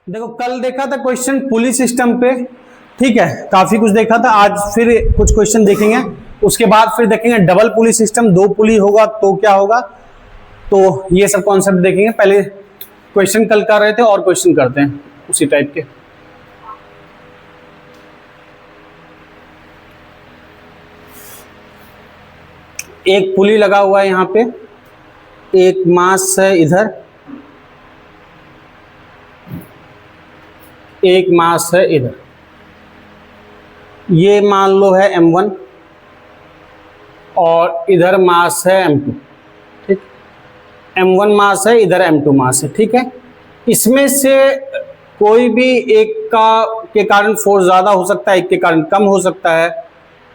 देखो कल देखा था क्वेश्चन पुली सिस्टम पे, ठीक है, काफी कुछ देखा था। आज फिर कुछ क्वेश्चन देखेंगे, उसके बाद फिर देखेंगे डबल पुली सिस्टम, दो पुली होगा तो क्या होगा, तो ये सब कॉन्सेप्ट देखेंगे। पहले क्वेश्चन कल कर रहे थे और क्वेश्चन करते हैं उसी टाइप के। एक पुली लगा हुआ है यहाँ पे, एक मास है इधर, एक मास है इधर, ये मान लो है m1 और इधर मास है m2, ठीक। m1 मास है, इधर m2 मास है, ठीक है। इसमें से कोई भी एक के कारण फोर्स ज्यादा हो सकता है, एक के कारण कम हो सकता है।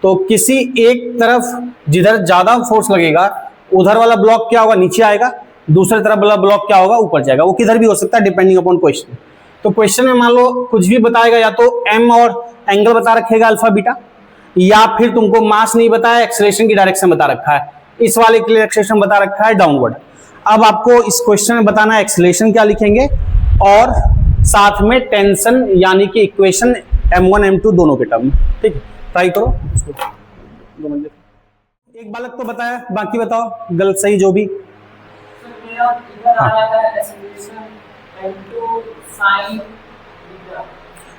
तो किसी एक तरफ जिधर ज्यादा फोर्स लगेगा उधर वाला ब्लॉक क्या होगा, नीचे आएगा, दूसरी तरफ वाला ब्लॉक क्या होगा, ऊपर जाएगा। वो किधर भी हो सकता है डिपेंडिंग अपॉन क्वेश्चन। तो क्वेश्चन में मान लो कुछ भी बताएगा, या तो m और एंगल बता रखेगा अल्फा बीटा, या फिर तुमको मास नहीं बताया, एक्सेलरेशन की डायरेक्शन बता रखा है। इस वाले के लिए एक्सेलरेशन बता रखा है डाउनवर्ड। अब आपको इस क्वेश्चन में बताना है एक्सेलरेशन क्या लिखेंगे और साथ में टेंशन यानी कि इक्वेशन m1 m2 दोनों के टर्म में, ठीक है। ट्राई करो एक बालक तो बताया, बाकी बताओ गलत सही जो भी।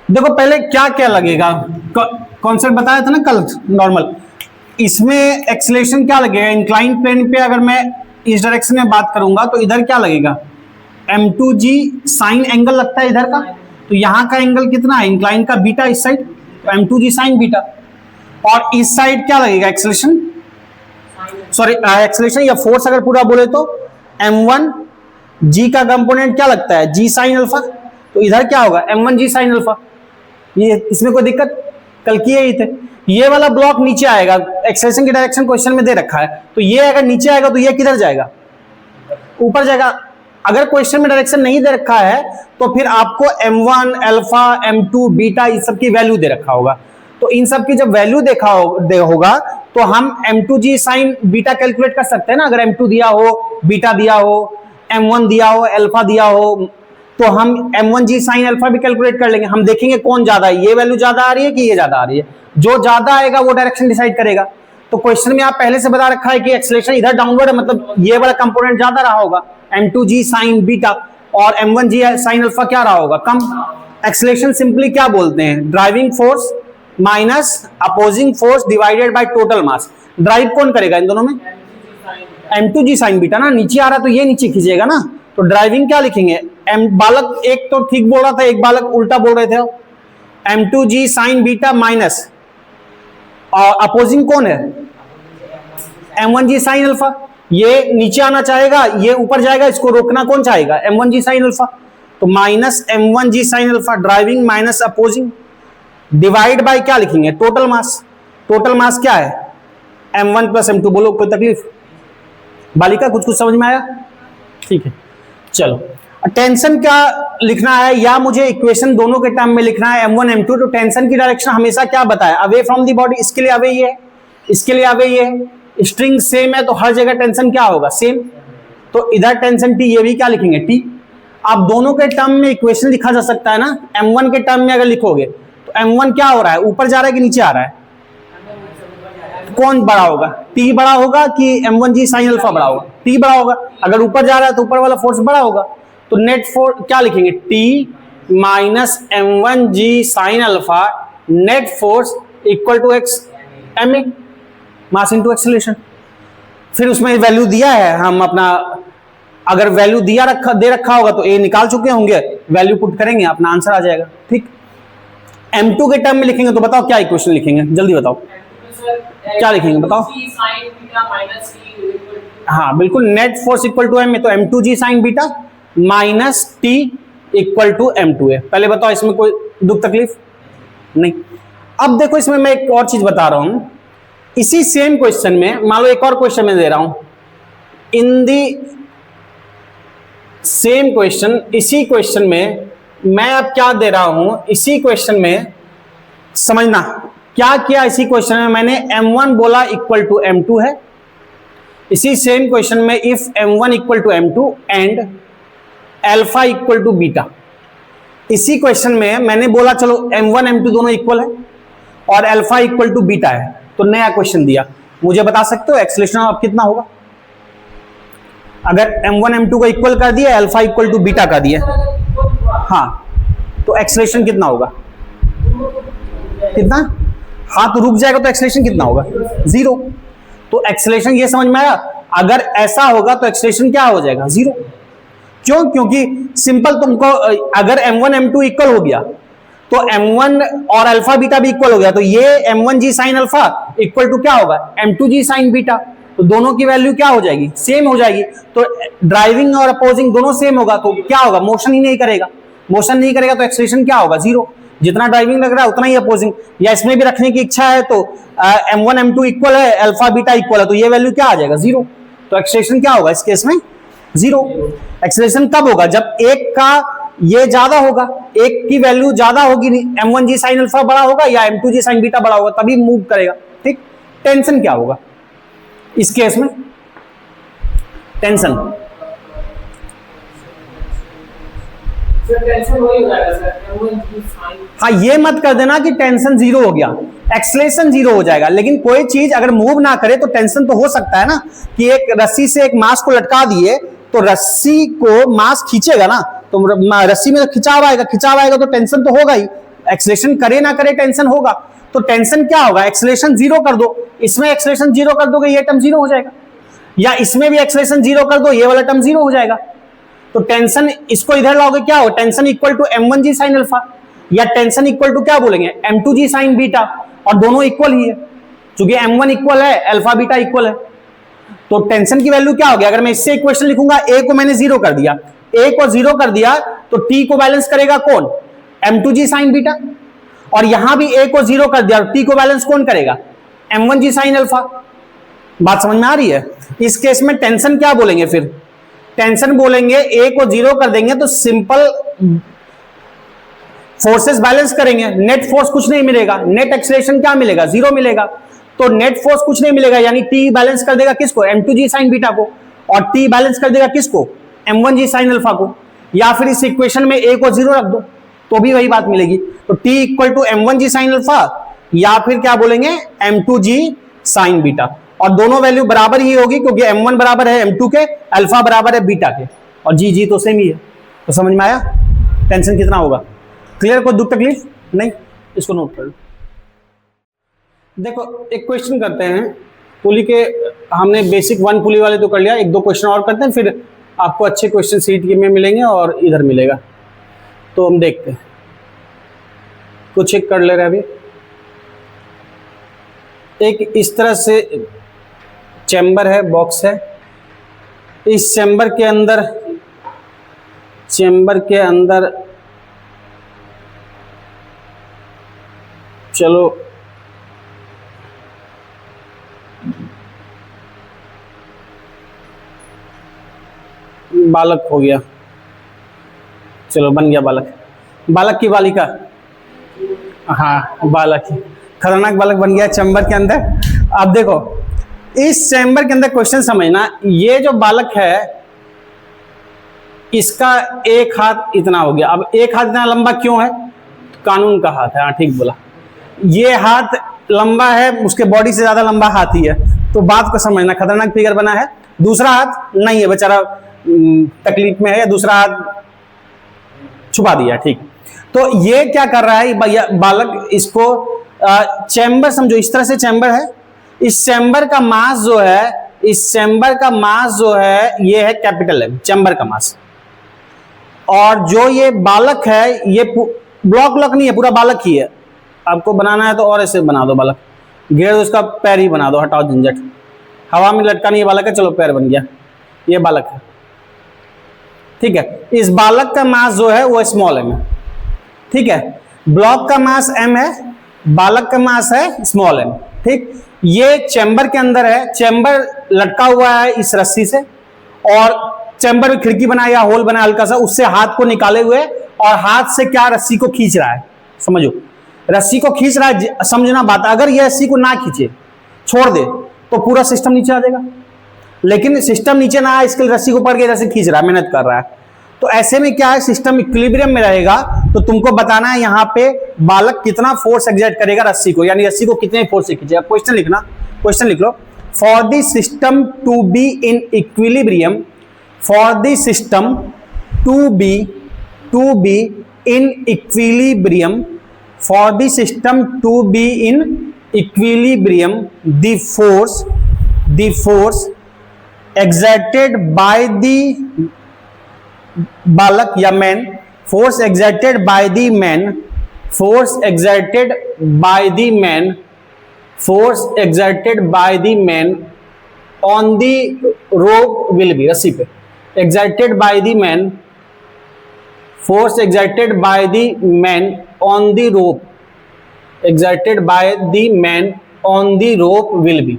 देखो पहले क्या क्या लगेगा, कॉन्सेप्ट बताया था ना कल नॉर्मल। इसमें एक्सेलरेशन क्या लगेगा, इंक्लाइन प्लेन पे अगर मैं इस डायरेक्शन में बात करूंगा तो इधर क्या लगेगा, m2g साइन एंगल लगता है इधर का। तो यहाँ का एंगल कितना है, इंक्लाइन का बीटा इस साइड, तो m2g साइन बीटा। और इस साइड क्या लगेगा एक्सेलरेशन, सॉरी एक्सेलरेशन या फोर्स अगर पूरा बोले तो m1 g का कंपोनेंट क्या लगता है, g साइन अल्फा। तो इधर क्या होगा m1 g साइन अल्फा। ये इसमें कोई दिक्कत, कल किए ही थे। ये वाला ब्लॉक नीचे आएगा, एक्सेलरेशन की डायरेक्शन क्वेश्चन में दे रखा है, तो ये अगर नीचे आएगा तो ये किधर जाएगा, ऊपर जाएगा। अगर क्वेश्चन में डायरेक्शन नहीं दे रखा है तो फिर आपको m1 अल्फा m2 बीटा इस सब की वैल्यू दे रखा होगा। तो इन सब की जब वैल्यू देखा होगा तो हम m2g साइन बीटा कैलकुलेट कर सकते हैं ना। अगर m2 दिया हो, बीटा दिया हो, m1 दिया हो, अल्फा दिया हो, तो हम m1g साइन अल्फा भी कैलकुलेट कर लेंगे। हम देखेंगे कौन ज्यादा है, ये वैल्यू ज्यादा आ रही है कि ये ज्यादा आ रही है। जो ज्यादा आएगा वो डायरेक्शन डिसाइड करेगा। तो क्वेश्चन में आप पहले से बता रखा है कि एक्सेलरेशन इधर डाउनवर्ड है, मतलब ये वाला कंपोनेंट ज्यादा रहा होगा m2g साइन बीटा, और m1g साइन अल्फा क्या रहा होगा, कम। एक्सेलरेशन सिंपली क्या बोलते हैं, driving force minus opposing force divided by total mass. Drive कौन करेगा इन दोनों में, m2g साइन बीटा ना, नीचे आ रहा तो ये नीचे खींचेगा ना। तो ड्राइविंग क्या लिखेंगे, बालक एक तो ठीक बोल रहा था, एक बालक उल्टा बोल रहे थे। m2g साइन बीटा माइनस और अपोजिंग कौन है, m1g साइन अल्फा। ये नीचे आना चाहेगा, ये ऊपर जाएगा, इसको रोकना कौन चाहेगा, m1g साइन अल्फा। तो minus m1g sine alpha driving minus opposing divide by क्या लिखेंगे, टोटल मास। टोटल मास क्या है, m1 प्लस m2। बोलो कोई तकलीफ, बालिका कुछ कुछ समझ में आया, ठीक है। चलो टेंशन क्या लिखना है, या मुझे इक्वेशन दोनों के टर्म में लिखना है m1 m2। तो टेंशन की डायरेक्शन हमेशा क्या बताया, अवे फ्रॉम द बॉडी। इसके लिए अवे ये है, इसके लिए अवे ये है। स्ट्रिंग सेम है तो हर जगह टेंशन क्या होगा, सेम। तो इधर टेंशन टी, ये भी क्या लिखेंगे, टी। आप दोनों के टर्म में इक्वेशन लिखा जा सकता है ना। m1 के टर्म में अगर लिखोगे तो m1 क्या हो रहा है, ऊपर जा रहा है कि नीचे आ रहा है, कौन बड़ा होगा, t बड़ा होगा कि m1g साइन अल्फा बड़ा होगा, t बड़ा होगा। अगर ऊपर जा रहा है तो ऊपर वाला फोर्स बड़ा होगा। तो नेट फोर्स क्या लिखेंगे, t minus m1g sine alpha net force equal to x ma, mass into acceleration. फिर उसमें वैल्यू दिया है, हम अपना अगर वैल्यू दे रखा होगा तो a निकाल चुके होंगे, वैल्यू पुट करेंगे, अपना आंसर आ जाएगा, ठीक। m2 के टर्म में लिखेंगे तो बताओ क्या इक्वेशन लिखेंगे, जल्दी बताओ क्या लिखेंगे, बताओ। हाँ बिल्कुल, net force equal to m, तो m2g sine beta minus t equal to m2a। पहले बताओ इसमें कोई दुख तकलीफ नहीं। अब देखो इसमें मैं एक और चीज बता रहा हूं, इसी सेम क्वेश्चन में मान लो एक और क्वेश्चन में दे रहा हूं, इन दी सेम क्वेश्चन, इसी क्वेश्चन में मैं अब क्या दे रहा हूं, इसी क्वेश्चन में समझना क्या किया। इसी क्वेश्चन में मैंने m1 बोला इक्वल टू m2 है। इसी सेम क्वेश्चन में if m1 equal to m2 and alpha equal to beta, इसी क्वेश्चन में मैंने बोला चलो m1 m2 दोनों इक्वल है और अल्फा इक्वल टू बीटा है, तो नया क्वेश्चन दिया, मुझे बता सकते हो एक्सेलरेशन अब कितना होगा? अगर m1 m2 को इक्वल कर दिया, अल्फा इक्वल टू बीटा कर दिया, हाँ, तो एक्सेलरेशन कितना होगा? कितना? हाँ, तो रुक जाएगा तो एक्सेलरेशन कितना होगा? 0। तो एक्सेलरेशन ये समझ में आया, अगर ऐसा होगा तो एक्सेलरेशन क्या हो जाएगा? 0। क्यों? क्योंकि सिंपल, तुमको अगर m1 m2 इक्वल हो गया तो m1 और अल्फा बीटा भी इक्वल हो गया, तो ये m1g sine alpha equal to क्या होगा? m2g sine beta. तो दोनों की वैल्यू क्या हो जाएगी? सेम हो जाएगी। तो ड्राइविंग और अपोजिंग दोनों सेम होगा, तो क्या होगा? मोशन ही नहीं करेगा। मोशन नहीं करेगा तो एक्सेलरेशन क्या होगा? 0। जितना ड्राइविंग लग रहा है उतना ही अपोजिंग। या इसमें भी रखने की इच्छा है तो m1 m2 इक्वल है, अल्फा बीटा इक्वल है, तो ये वैल्यू क्या आ जाएगा? 0। तो एक्सेलरेशन क्या होगा इस केस में? 0। एक्सेलरेशन कब होगा? जब एक का ये ज्यादा होगा, एक की वैल्यू ज्यादा होगी, m1g साइन अल्फा बड़ा होगा या m2g साइन बीटा बड़ा होगा, तभी मूव करेगा। ठीक। टेंशन क्या होगा इस केस में? टेंशन वही हो जाएगा सर, हाँ, ये मत कर देना कि टेंशन 0 हो गया, एक्सेलरेशन 0 हो जाएगा। लेकिन कोई चीज अगर मूव ना करे तो टेंशन तो हो सकता है ना, कि एक रस्सी से एक मास को लटका दिए तो रस्सी को मास खींचेगा ना, तो रस्सी में तो खिंचाव आएगा तो टेंशन तो होगा ही। एक्सेलरेशन करे ना करे टेंशन होगा, तो टेंशन क्या होगा? एक्सेलरेशन 0 कर दो, इसमें एक्सेलरेशन 0 कर दोगे, ये टर्म 0 हो जाएगा, या इसमें भी एक्सेलरेशन 0 कर दो, ये वाला टर्म 0 हो जाएगा। तो टेंशन इसको इधर लाओगे, क्या हो? Tension equal to m1g sine alpha, या टेंशन इक्वल टू क्या बोलेंगे? m2g साइन बीटा, और दोनों इक्वल ही है, क्योंकि m1 इक्वल है, अल्फा बीटा इक्वल है। तो टेंशन की वैल्यू क्या होगी? अगर मैं इससे इक्वेशन लिखूंगा, a को मैंने 0 कर दिया, a को 0 कर दिया, तो t को बैलेंस करेगा कौन? m2g sine beta. और यहां भी a को 0 कर दिया, t को बैलेंस कौन करेगा? m1g sine alpha. बात समझ में आ रही है? इस केस में टेंशन क्या बोलेंगे? फिर टेंशन बोलेंगे, a को 0 कर देंगे तो सिंपल फोर्सेस बैलेंस करेंगे, नेट फोर्स कुछ नहीं मिलेगा, नेट एक्सेलरेशन क्या मिलेगा? 0 मिलेगा। तो नेट फोर्स कुछ नहीं मिलेगा, यानी t बैलेंस कर देगा किसको? m2g साइन बीटा को, और t बैलेंस कर देगा किसको? m1g साइन अल्फा को। या फिर इस इक्वेशन में a को 0 रख दो तो भी वही बात मिलेगी। तो t equal to m1g sine alpha, या फिर क्या बोलेंगे? m2g sine beta. और दोनों वैल्यू बराबर ही होगी, क्योंकि m1 बराबर है m2 के, अल्फा बराबर है बीटा के, और g तो सेम ही है। तो समझ में आया टेंशन कितना होगा? क्लियर? कोई दुख तकलीफ नहीं? इसको नोट कर लो। देखो एक क्वेश्चन करते हैं पुली के, हमने बेसिक 1 पुली वाले तो कर लिया, 1-2 क्वेश्चन और करते हैं, फिर आपको अच्छे क्वेश्चन सीट में मिलेंगे और इधर मिलेगा। तो हम देखते हैं, कुछ एक कर ले रहे। अभी एक इस तरह से चैम्बर है, बॉक्स है, इस चैम्बर के अंदर चलो बालक हो गया, चलो बन गया बालक, बालक की बालिका, हाँ बालक ही, खतरनाक बालक बन गया चैम्बर के अंदर। अब देखो इस चैम्बर के अंदर क्वेश्चन समझना, ये जो बालक है इसका एक हाथ इतना हो गया। अब एक हाथ इतना लंबा क्यों है? कानून का हाथ है, हाँ ठीक बोला। ये हाथ लंबा है, उसके बॉडी से ज्यादा लंबा हाथ ही है, तो बात को समझना, खतरनाक फिगर बना है। दूसरा हाथ नहीं है, बेचारा तकलीफ में है, या दूसरा हाथ छुपा दिया, ठीक। तो ये क्या कर रहा है बालक? इसको चैम्बर समझो, इस तरह से चैम्बर है, इस चैम्बर का मास जो है, ये है कैपिटल M, चैम्बर का मास। और जो ये बालक है, ये ब्लॉक नहीं है, पूरा बालक ही है। आपको बनाना है तो और ऐसे बना दो, बालक घेर दो, उसका पैर ही बना दो, हटाओ झंझट, हवा में लटका नहीं है बालक है, चलो पैर बन गया, ये बालक है, ठीक है। इस बालक का मास जो है वो स्मॉल m है, ठीक है। ब्लॉक का मास m है, बालक का मास है स्मॉल m, ठीक। ये चैम्बर के अंदर है, चैम्बर लटका हुआ है इस रस्सी से, और चैम्बर में खिड़की बनाया या होल बनाया हल्का सा, उससे हाथ को निकाले हुए, और हाथ से क्या रस्सी को खींच रहा है, समझो रस्सी को खींच रहा है, समझना बात। अगर ये रस्सी को ना खींचे, छोड़ दे, तो पूरा सिस्टम नीचे आ जाएगा, लेकिन सिस्टम नीचे ना आए इसके लिए रस्सी को पकड़ के जैसे खींच रहा है, मेहनत कर रहा है, तो ऐसे में क्या है, सिस्टम इक्विलिब्रियम में रहेगा, तो तुमको बताना है यहाँ पे बालक कितना फोर्स एग्जर्ट करेगा रस्सी को, यानी रस्सी को कितने फोर्स से खींचेगा। क्वेश्चन लिखना, क्वेश्चन लिख लो, for the system to be in equilibrium, for the system to be in equilibrium, for the system to be in equilibrium, the force exerted by the बालक या man, force exerted by the man, force exerted by the man, force exerted by the man on the rope will be, रस्सी पे exerted by the man, force exerted by the man on the rope, exerted by the man on the rope will be।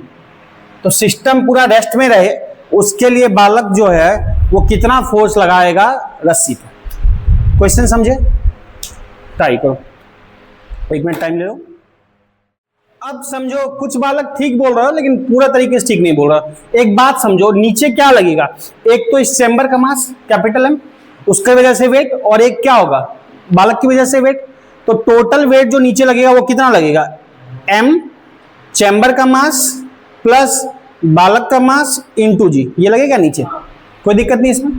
तो system पूरा rest में रहे उसके लिए बालक जो है वो कितना फोर्स लगाएगा रस्सी पर। क्वेश्चन समझे? ट्राई करो, 1 मिनट टाइम ले लो। अब समझो, कुछ बालक ठीक बोल रहा है लेकिन पूरा तरीके से ठीक नहीं बोल रहा। एक बात समझो, नीचे क्या लगेगा, एक तो इस चैम्बर का मास कैपिटल एम, उसके वजह से वेट, और एक क्या होगा बालक की वजह से वेट। तो टोटल वेट जो नीचे लगेगा वो कितना लगेगा, एम चैम्बर का मास प्लस बालक का मास इंटू जी, ये लगेगा नीचे, कोई दिक्कत नहीं इसमें।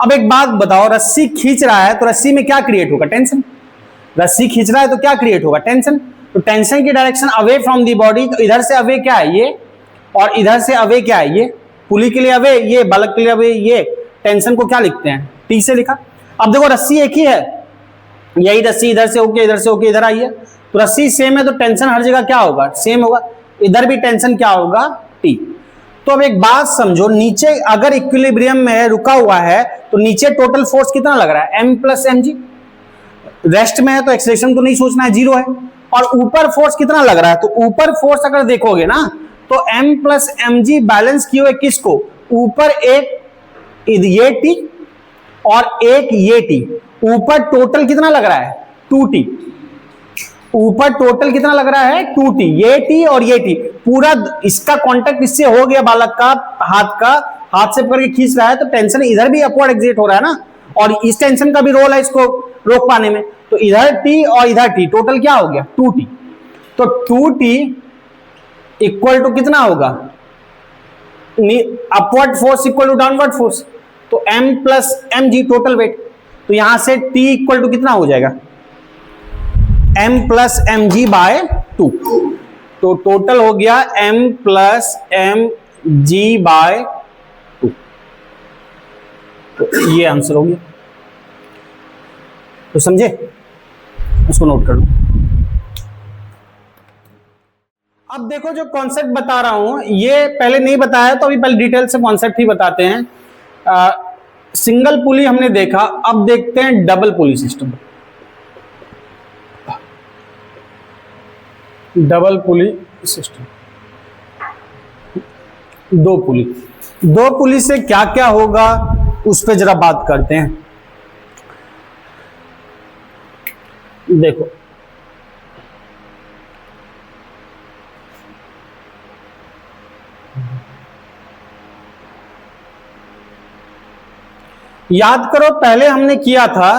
अब एक बात बताओ, रस्सी खींच रहा है तो रस्सी में क्या क्रिएट होगा, टेंशन। रस्सी खींच रहा है तो क्या क्रिएट होगा, टेंशन। तो टेंशन की direction away from the body, तो इधर से अवे क्या है ये, और इधर से अवे क्या है ये, पुली के लिए अवे ये, बालक के लिए अवे ये। टेंशन को क्या लिखते हैं, टी से लिखा। अब देखो रस्सी एक ही है, यही रस्सी इधर से होके इधर से होके इधर आई है, तो रस्सी सेम है तो टेंशन हर जगह क्या होगा, सेम होगा। इधर भी टेंशन क्या होगा, टी। तो अब एक बात समझो, नीचे अगर इक्विलिब्रियम में रुका हुआ है तो नीचे टोटल फोर्स कितना लग रहा है, M plus M G. Rest में है तो एक्सेलरेशन तो नहीं सोचना है, 0 है। और ऊपर फोर्स कितना लग रहा है, तो ऊपर फोर्स अगर देखोगे ना तो M plus M G balance किए हुए किसको, ऊपर एक ये टी और एक ये टी, ऊपर टोटल कितना लग रहा है, 2t। ऊपर टोटल कितना लग रहा है, 2t, ये टी और ये टी। पूरा इसका कांटेक्ट इससे हो गया, बालक का हाथ से पकड़ के खींच रहा है, तो टेंशन इधर भी अपवर्ड एग्जिट हो रहा है ना, और इस टेंशन का भी रोल है इसको रोक पाने में। तो इधर टी और इधर टी, टोटल क्या हो गया, 2t। तो 2t इक्वल टू कितना होगा, upward force equal to downward force, तो m plus M G total weight. तो यहां से t इक्वल टू कितना हो जाएगा, m plus M G by 2। तो टोटल हो गया m plus M G by 2। तो ये आंसर हो गया। तो समझे, उसको नोट कर लो। अब देखो जो कॉन्सेप्ट बता रहा हूं ये पहले नहीं बताया, तो अभी पहले डिटेल से कॉन्सेप्ट ही बताते हैं। सिंगल पुली हमने देखा, अब देखते हैं डबल पुली सिस्टम। डबल पुली सिस्टम, 2 पुली। 2 पुली से क्या क्या होगा उस पर जरा बात करते हैं। देखो याद करो, पहले हमने किया था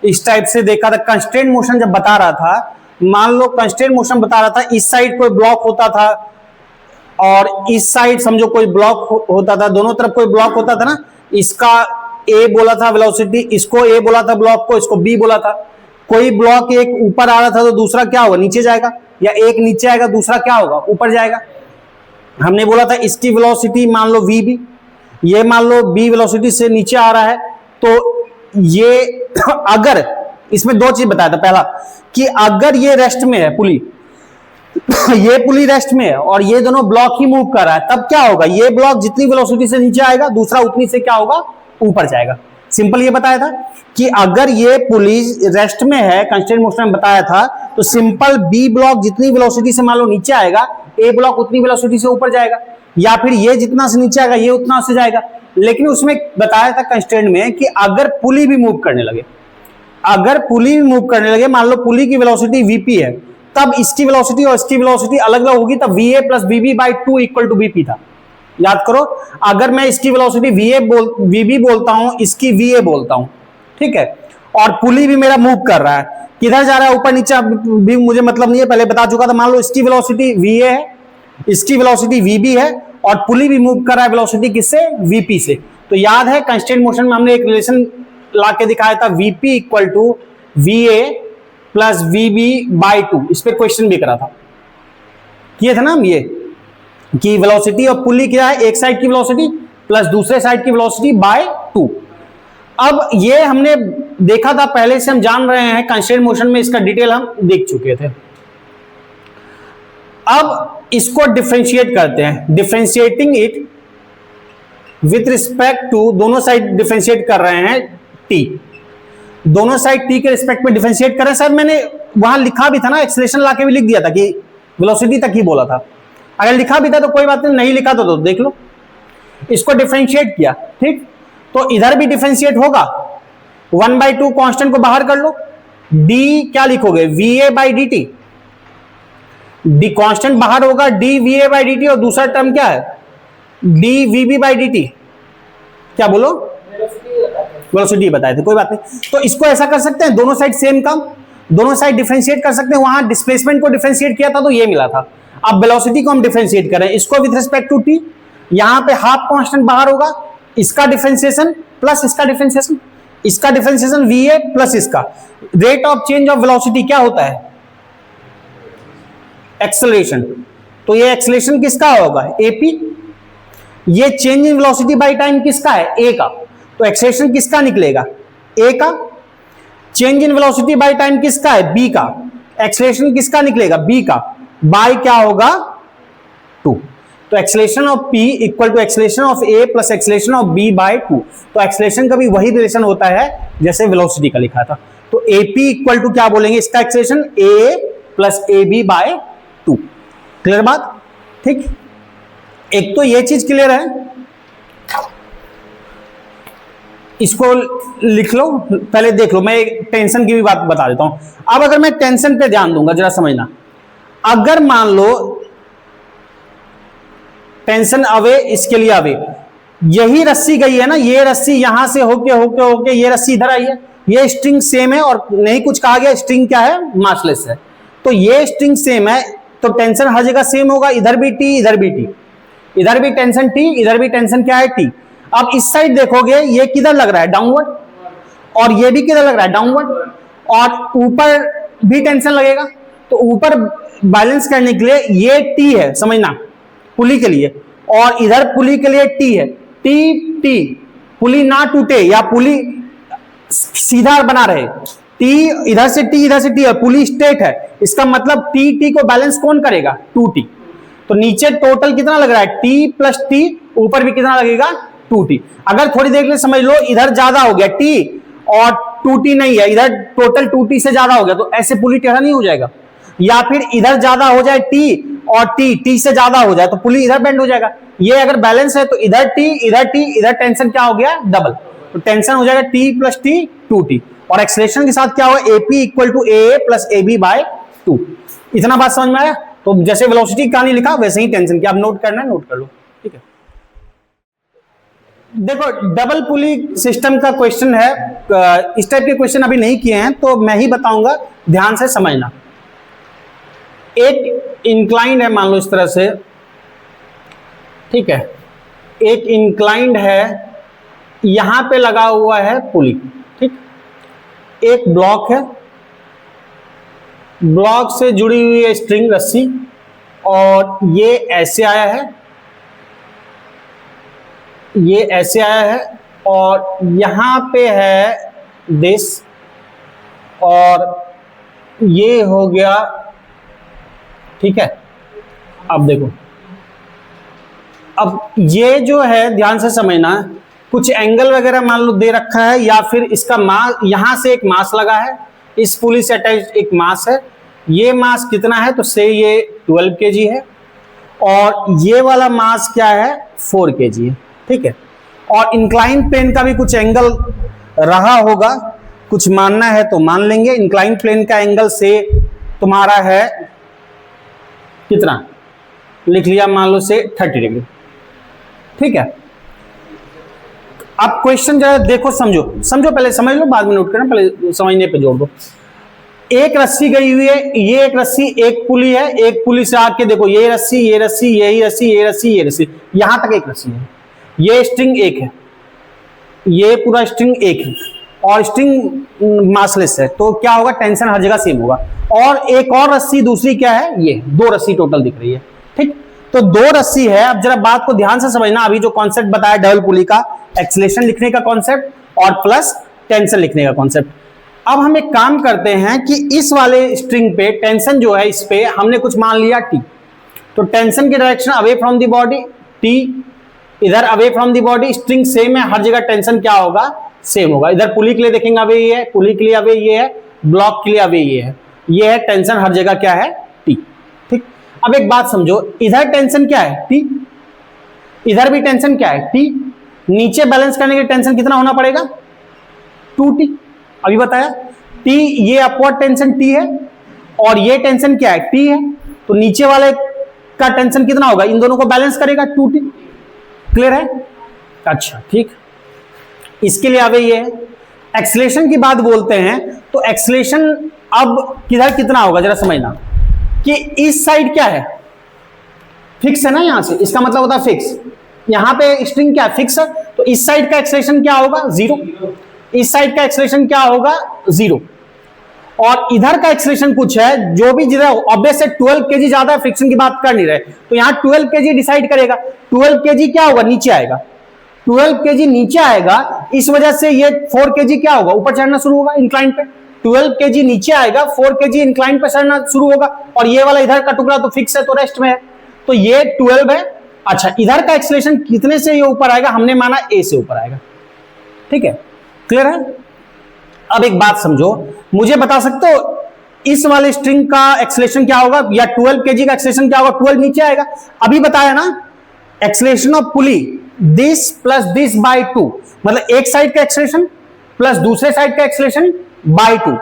इस टाइप से, देखा था कंस्ट्रेंट मोशन जब बता रहा था। मान लो कंस्ट्रेंट मोशन बता रहा था, इस साइड कोई ब्लॉक होता था और इस साइड समझो कोई ब्लॉक होता था, दोनों तरफ कोई ब्लॉक होता था ना। इसका ए बोला था वेलोसिटी, इसको ए बोला था ब्लॉक को, इसको बी बोला था। कोई ब्लॉक एक ऊपर आ रहा था तो दूसरा क्या होगा, नीचे जाएगा, या एक नीचे आएगा दूसरा क्या होगा, ऊपर जाएगा। हमने बोला था इसकी वेलोसिटी मान लो वी बी, ये मान लो बी वेलोसिटी से नीचे आ रहा है, तो ये अगर इसमें 2 चीज बताया था। पहला कि अगर ये रेस्ट में है पुली, ये पुली रेस्ट में है और ये दोनों ब्लॉक ही मूव कर रहा है, तब क्या होगा, ये ब्लॉक जितनी वेलोसिटी से नीचे आएगा दूसरा उतनी से क्या होगा, ऊपर जाएगा। सिंपल ये बताया था कि अगर ये पुली रेस्ट में है, कंस्ट्रेंट मोशन में बताया था, तो सिंपल बी ब्लॉक जितनी वेलोसिटी से मान लो नीचे आएगा, ए ब्लॉक उतनी वेलोसिटी से ऊपर जाएगा, या फिर ये जितना से नीचे आएगा ये उतना से जाएगा। लेकिन उसमें बताया था कंस्ट्रेंट में कि अगर पुली भी मूव करने लगे, अगर पुली भी मूव करने लगे, मान लो पुली की वेलोसिटी वीपी है, तब इसकी वेलोसिटी और इसकी वेलोसिटी अलग अलग होगी, तब VA plus VB by 2 equal to VP था। याद करो, अगर मैं इसकी वेलोसिटी वीबी बोलता हूं, इसकी वीए बोलता हूं, ठीक है, और पुली भी मेरा मूव कर रहा है, किधर जा रहा है, ऊपर नीचे भी मुझे मतलब नहीं है, पहले बता चुका था। मान लो इसकी वेलोसिटी va है, इसकी वेलोसिटी vb है, और पुली भी मूव कर रहा है वेलोसिटी किससे, vp से। तो याद है कंस्टेंट मोशन में हमने एक रिलेशन ला के दिखाया था, vp equal to va plus vb by 2। इस पे क्वेश्चन भी करा था, किए थे ना हम ये, कि वेलोसिटी और पुली क्या है, एक साइड की वेलोसिटी प्लस दूसरे साइड की वेलोसिटी बाय 2। अब ये हमने देखा था पहले से, हम जान रहे हैं कंस्टेंट मोशन में, इसका डिटेल हम देख चुके थे। अब इसको डिफरेंशिएट करते हैं, differentiating it with respect to, दोनों साइड डिफरेंशिएट कर रहे हैं t, दोनों साइड t के रिस्पेक्ट में डिफरेंशिएट कर रहे हैं। सर मैंने वहां लिखा भी था ना, एक्सेलरेशन लाके भी लिख दिया था कि वेलोसिटी तक ही बोला था, अगर लिखा भी था तो कोई बात नहीं लिखा तो देख लो। इसको डिफरेंशिएट किया, ठीक, तो इधर भी डिफरेंशिएट होगा, 1/2 कांस्टेंट को बाहर कर लो, d क्या लिखोगे, va by D T, D constant बाहर होगा, d va by D T, और दूसरा टर्म क्या है, d vb by D T. क्या बोलो, वेलोसिटी बताए थे, कोई बात नहीं। तो इसको ऐसा कर सकते हैं, दोनों साइड सेम काम, दोनों साइड डिफरेंशिएट कर सकते हैं। वहां डिस्प्लेसमेंट को डिफरेंशिएट किया था तो ये मिला था, अब वेलोसिटी को हम डिफरेंशिएट करें, इसको विद रिस्पेक्ट टू t, यहां पे हाफ कांस्टेंट बाहर होगा, इसका डिफरेंशिएशन प्लस इसका डिफरेंशिएशन, इसका डिफरेंशिएशन va प्लस इसका, rate of change of velocity क्या होता है, एक्सेलरेशन। तो ये एक्सेलरेशन किसका होगा, ap, ये change in velocity by time किसका है, a का, तो एक्सेलरेशन किसका निकलेगा, a का, change in velocity by time किसका है, b का, एक्सेलरेशन किसका निकलेगा, b का, बाय क्या होगा 2। तो acceleration of p equal to acceleration of a plus acceleration of b by 2। तो एक्सेलरेशन का भी वही रिलेशन होता है जैसे वेलोसिटी का लिखा था। तो ap इक्वल टू क्या बोलेंगे, इसका acceleration a plus ab by 2। Clear बात, ठीक, एक तो ये चीज क्लियर है, इसको लिख लो, पहले देख लो, मैं एक टेंशन की भी बात बता देता हूं। अब अगर मैं टेंशन पे ध्यान दूंगा, जरा समझना, अगर मान लो टेंशन अवे, इसके लिए अवे, यही रस्सी गई है ना, ये रस्सी यहां से होके होके होके ये रस्सी इधर आई है, ये स्ट्रिंग सेम है, और नहीं कुछ कहा गया, स्ट्रिंग क्या है, मासलेस है, तो ये स्ट्रिंग सेम है, तो टेंशन हर जगह सेम होगा, इधर भी t, इधर भी t, इधर भी टेंशन t, इधर भी टेंशन क्या है, t। अब इस साइड देखोगे, ये किधर लग रहा है, डाउनवर्ड, और ये भी किधर लग रहा है, डाउनवर्ड, और ऊपर भी टेंशन लगेगा, तो ऊपर बैलेंस करने के लिए ये t है, समझना, पुली के लिए, और इधर पुली के लिए t है, t, पुली ना टूटे या पुली सीधा बना रहे, t इधर से t, इधर से t, और पुली स्ट्रेट है, इसका मतलब t को बैलेंस कौन करेगा, 2t। तो नीचे टोटल कितना लग रहा है, t प्लस t, ऊपर भी कितना लगेगा, 2t। अगर थोड़ी देर के लिए समझ लो, इधर ज्यादा हो गया t और 2t नहीं है, इधर टोटल 2t से ज्यादा हो गया, तो ऐसे पुली टेढ़ा नहीं हो जाएगा, या फिर इधर ज्यादा हो जाए t और t से ज्यादा हो जाए तो पुली इधर बेंड हो जाएगा। ये अगर बैलेंस है तो इधर t, इधर टेंशन क्या हो गया, डबल, तो टेंशन हो जाएगा t प्लस t 2t, और एक्सेलरेशन के साथ क्या होगा, ap equal to a plus ab by 2। इतना बात समझ में आया। तो जैसे वेलोसिटी कहानी लिखा वैसे ही टेंशन की, आप नोट करना है, नोट कर लो, ठीक है। देखो डबल पुली सिस्टम का क्वेश्चन है, इस टाइप के क्वेश्चन अभी नहीं किए हैं तो मैं ही बताऊंगा, ध्यान से समझना। एक इंक्लाइंड है, मान लो इस तरह से, ठीक है, एक इंक्लाइंड है, यहां पे लगा हुआ है पुली, ठीक, एक ब्लॉक है, ब्लॉक से जुड़ी हुई है स्ट्रिंग रस्सी, और ये ऐसे आया है, ये ऐसे आया है, और यहां पे है दिस, और ये हो गया, ठीक है। अब देखो, अब ये जो है ध्यान से समझना, कुछ एंगल वगैरह मान लो दे रखा है, या फिर इसका मास, यहां से एक मास लगा है, इस पुली से अटैच एक मास है, ये मास कितना है, तो से ये 12 kg है, और ये वाला मास क्या है, 4 kg है, ठीक है। और इंक्लाइन प्लेन का भी कुछ एंगल रहा होगा, कुछ मानना है तो मान लेंगे। इंक्लाइन प्लेन का एंगल से तुम्हारा है कितना, लिख लिया मान लो से 30 डिग्री, ठीक है। अब क्वेश्चन जरा देखो, समझो पहले समझ लो, बाद में नोट करना, पहले समझने पे जोड़ दो। एक रस्सी गई हुई है, ये एक रस्सी, एक पुली है, एक पुली से आके देखो ये रस्सी, ये रस्सी, यही रस्सी, ये रस्सी, ये रस्सी, यहां तक एक रस्सी है, ये स्ट्रिंग एक है, ये पूरा स्ट्रिंग एक है, और स्ट्रिंग मासलेस है, तो क्या होगा, टेंशन हर जगह सेम होगा। और एक और रस्सी दूसरी क्या है, ये दो रस्सी टोटल दिख रही है, ठीक। तो दो रस्सी है। अब जरा बात को ध्यान से समझना, अभी जो कॉन्सेप्ट बताया डबल पुली का, एक्सीलरेशन लिखने का कॉन्सेप्ट और प्लस टेंशन लिखने का कॉन्सेप्ट। अब हम एक काम करते हैं कि इस वाले स्ट्रिंग पे टेंशन जो है, इस पे हमने कुछ मान लिया टी, तो टेंशन की direction away from the body, T इधर away from the body, string same है, हर जगह टेंशन क्या होगा, सेम होगा। इधर पुली के लिए देखेंगे अवे ये है, पुली के लिए अवे ये है, ब्लॉक के लिए अवे ये है टेंशन हर जगह क्या है, टी, ठीक। अब एक बात समझो, इधर टेंशन क्या है, टी, इधर भी टेंशन क्या है, टी, नीचे बैलेंस करने के लिए टेंशन कितना होना पड़ेगा, 2t, अभी बताया, t, ये अपवर्ड टेंशन t है और ये टेंशन क्या है, t है, तो नीचे वाले का टेंशन कितना होगा, इन दोनों को बैलेंस करेगा 2t, क्लियर है। अच्छा ठीक, इसके लिए अवे ये है। एक्सीलरेशन की बात बोलते हैं, तो एक्सीलरेशन अब किधर कितना होगा जरा समझना, कि इस साइड क्या है, फिक्स है ना, यहां से इसका मतलब होता है फिक्स, यहां पे स्ट्रिंग क्या है, फिक्स है, तो इस साइड का एक्सीलरेशन क्या होगा, 0, इस साइड का एक्सीलरेशन क्या होगा, 0, और इधर का एक्सीलरेशन कुछ है, जो भी जिधर ऑब्वियस है 12 kg ज्यादा है, फ्रिक्शन की बात कर नहीं रहे, तो यहां 12 kg डिसाइड करेगा, 12 kg क्या होगा, नीचे आएगा, 12 kg नीचे आएगा, इस वजह से ये 4 kg क्या होगा, ऊपर चढ़ना शुरू होगा इंक्लाइन पे, 12 kg नीचे आएगा, 4 kg इंक्लाइन पे चढ़ना शुरू होगा, और ये वाला इधर का टुकड़ा तो फिक्स है, तो रेस्ट में है, तो ये 12 है। अच्छा, इधर का एक्सीलरेशन कितने से ये ऊपर आएगा, हमने माना a से ऊपर आएगा, ठीक है, क्लियर है। अब एक बात समझो, मुझे बता सकते हो इस वाले स्ट्रिंग का एक्सीलरेशन क्या होगा, या 12 kg का एक्सीलरेशन क्या होगा, 12 नीचे आएगा, अभी बताया ना, acceleration of pulley this plus this by 2, मतलब एक साइड का एक्सीलरेशन प्लस दूसरे साइड का एक्सीलरेशन बाय 2,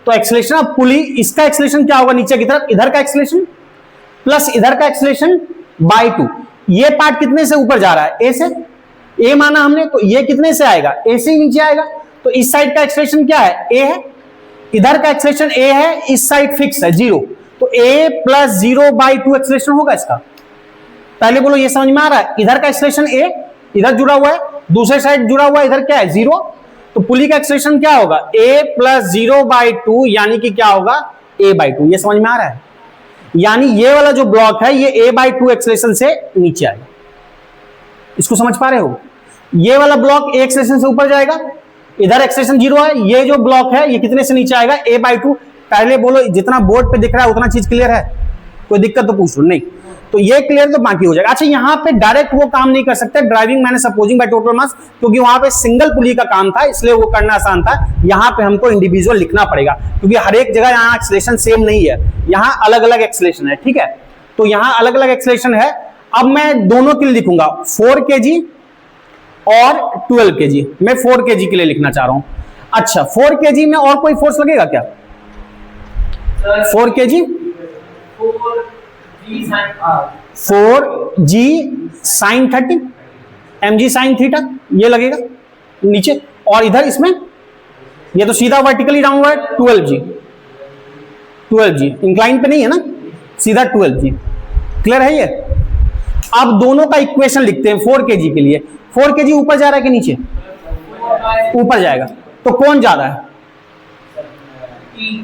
तो एक्सीलरेशन ऑफ पुली, इसका एक्सीलरेशन क्या होगा नीचे की तरफ, इधर का एक्सीलरेशन प्लस इधर का एक्सीलरेशन बाय 2, ये पार्ट कितने से ऊपर जा रहा है, a से, a माना हमने, तो ये कितने से आएगा, a से नीचे आएगा, तो इस साइड का एक्सीलरेशन क्या है, a है, इधर का एक्सीलरेशन a है, इस साइड फिक्स है 0, तो a प्लस 0 बाई 2 एक्सीलरेशन होगा इसका, पहले बोलो ये समझ में आ रहा है, इधर का एक्सीलरेशन a इधर जुड़ा हुआ है, दूसरे साइड जुड़ा हुआ है, इधर क्या है 0, तो पुली का एक्सीलरेशन क्या होगा, a प्लस 0 बाई 2, यानी कि क्या होगा, a बाई 2, ये समझ में आ रहा है, यानी ये वाला जो ब्लॉक है ये a बाई 2 एक्सीलरेशन से नीचे आएगा, इसको समझ पा रहे हो, ये वाला ब्लॉक a एक्सीलरेशन से ऊपर जाएगा, इधर एक्सीलरेशन 0 है, ये जो ब्लॉक है ये कितने से नीचे आएगा, a बाई 2, पहले बोलो जितना बोर्ड पे दिख रहा है उतना चीज क्लियर है, कोई दिक्कत तो पूछ लो, नहीं तो ये क्लियर, तो बाकी हो जाएगा। अच्छा, यहाँ पे डायरेक्ट वो काम नहीं कर सकते, ड्राइविंग मैंने सपोजिंग बाय टोटल मास, क्योंकि वहां पे सिंगल पुली का काम था, इसलिए वो करना आसान था, यहाँ पे हमको इंडिविजुअल लिखना पड़ेगा, क्योंकि हर एक जगह यहाँ एक्सीलरेशन सेम नहीं है, यहाँ अलग अलग एक्सीलरेशन है, ठीक है, तो यहाँ अलग अलग एक्सीलरेशन है। अब मैं दोनों के लिए लिखूंगा, 4 kg और 12 kg, मैं 4 kg के लिए लिखना चाह रहा हूं। अच्छा, 4 kg में और कोई फोर्स लगेगा क्या, 4 kg 4g sin 30 mg sin theta, ये लगेगा नीचे, और इधर इसमें ये तो सीधा वर्टिकली डाउनवर्ड 12g इंक्लाइन पे नहीं है ना, सीधा 12g, क्लियर है ये। अब दोनों का इक्वेशन लिखते हैं 4 kg के लिए, 4 kg ऊपर जा रहा है कि नीचे, ऊपर जाएगा, तो कौन ज्यादा है,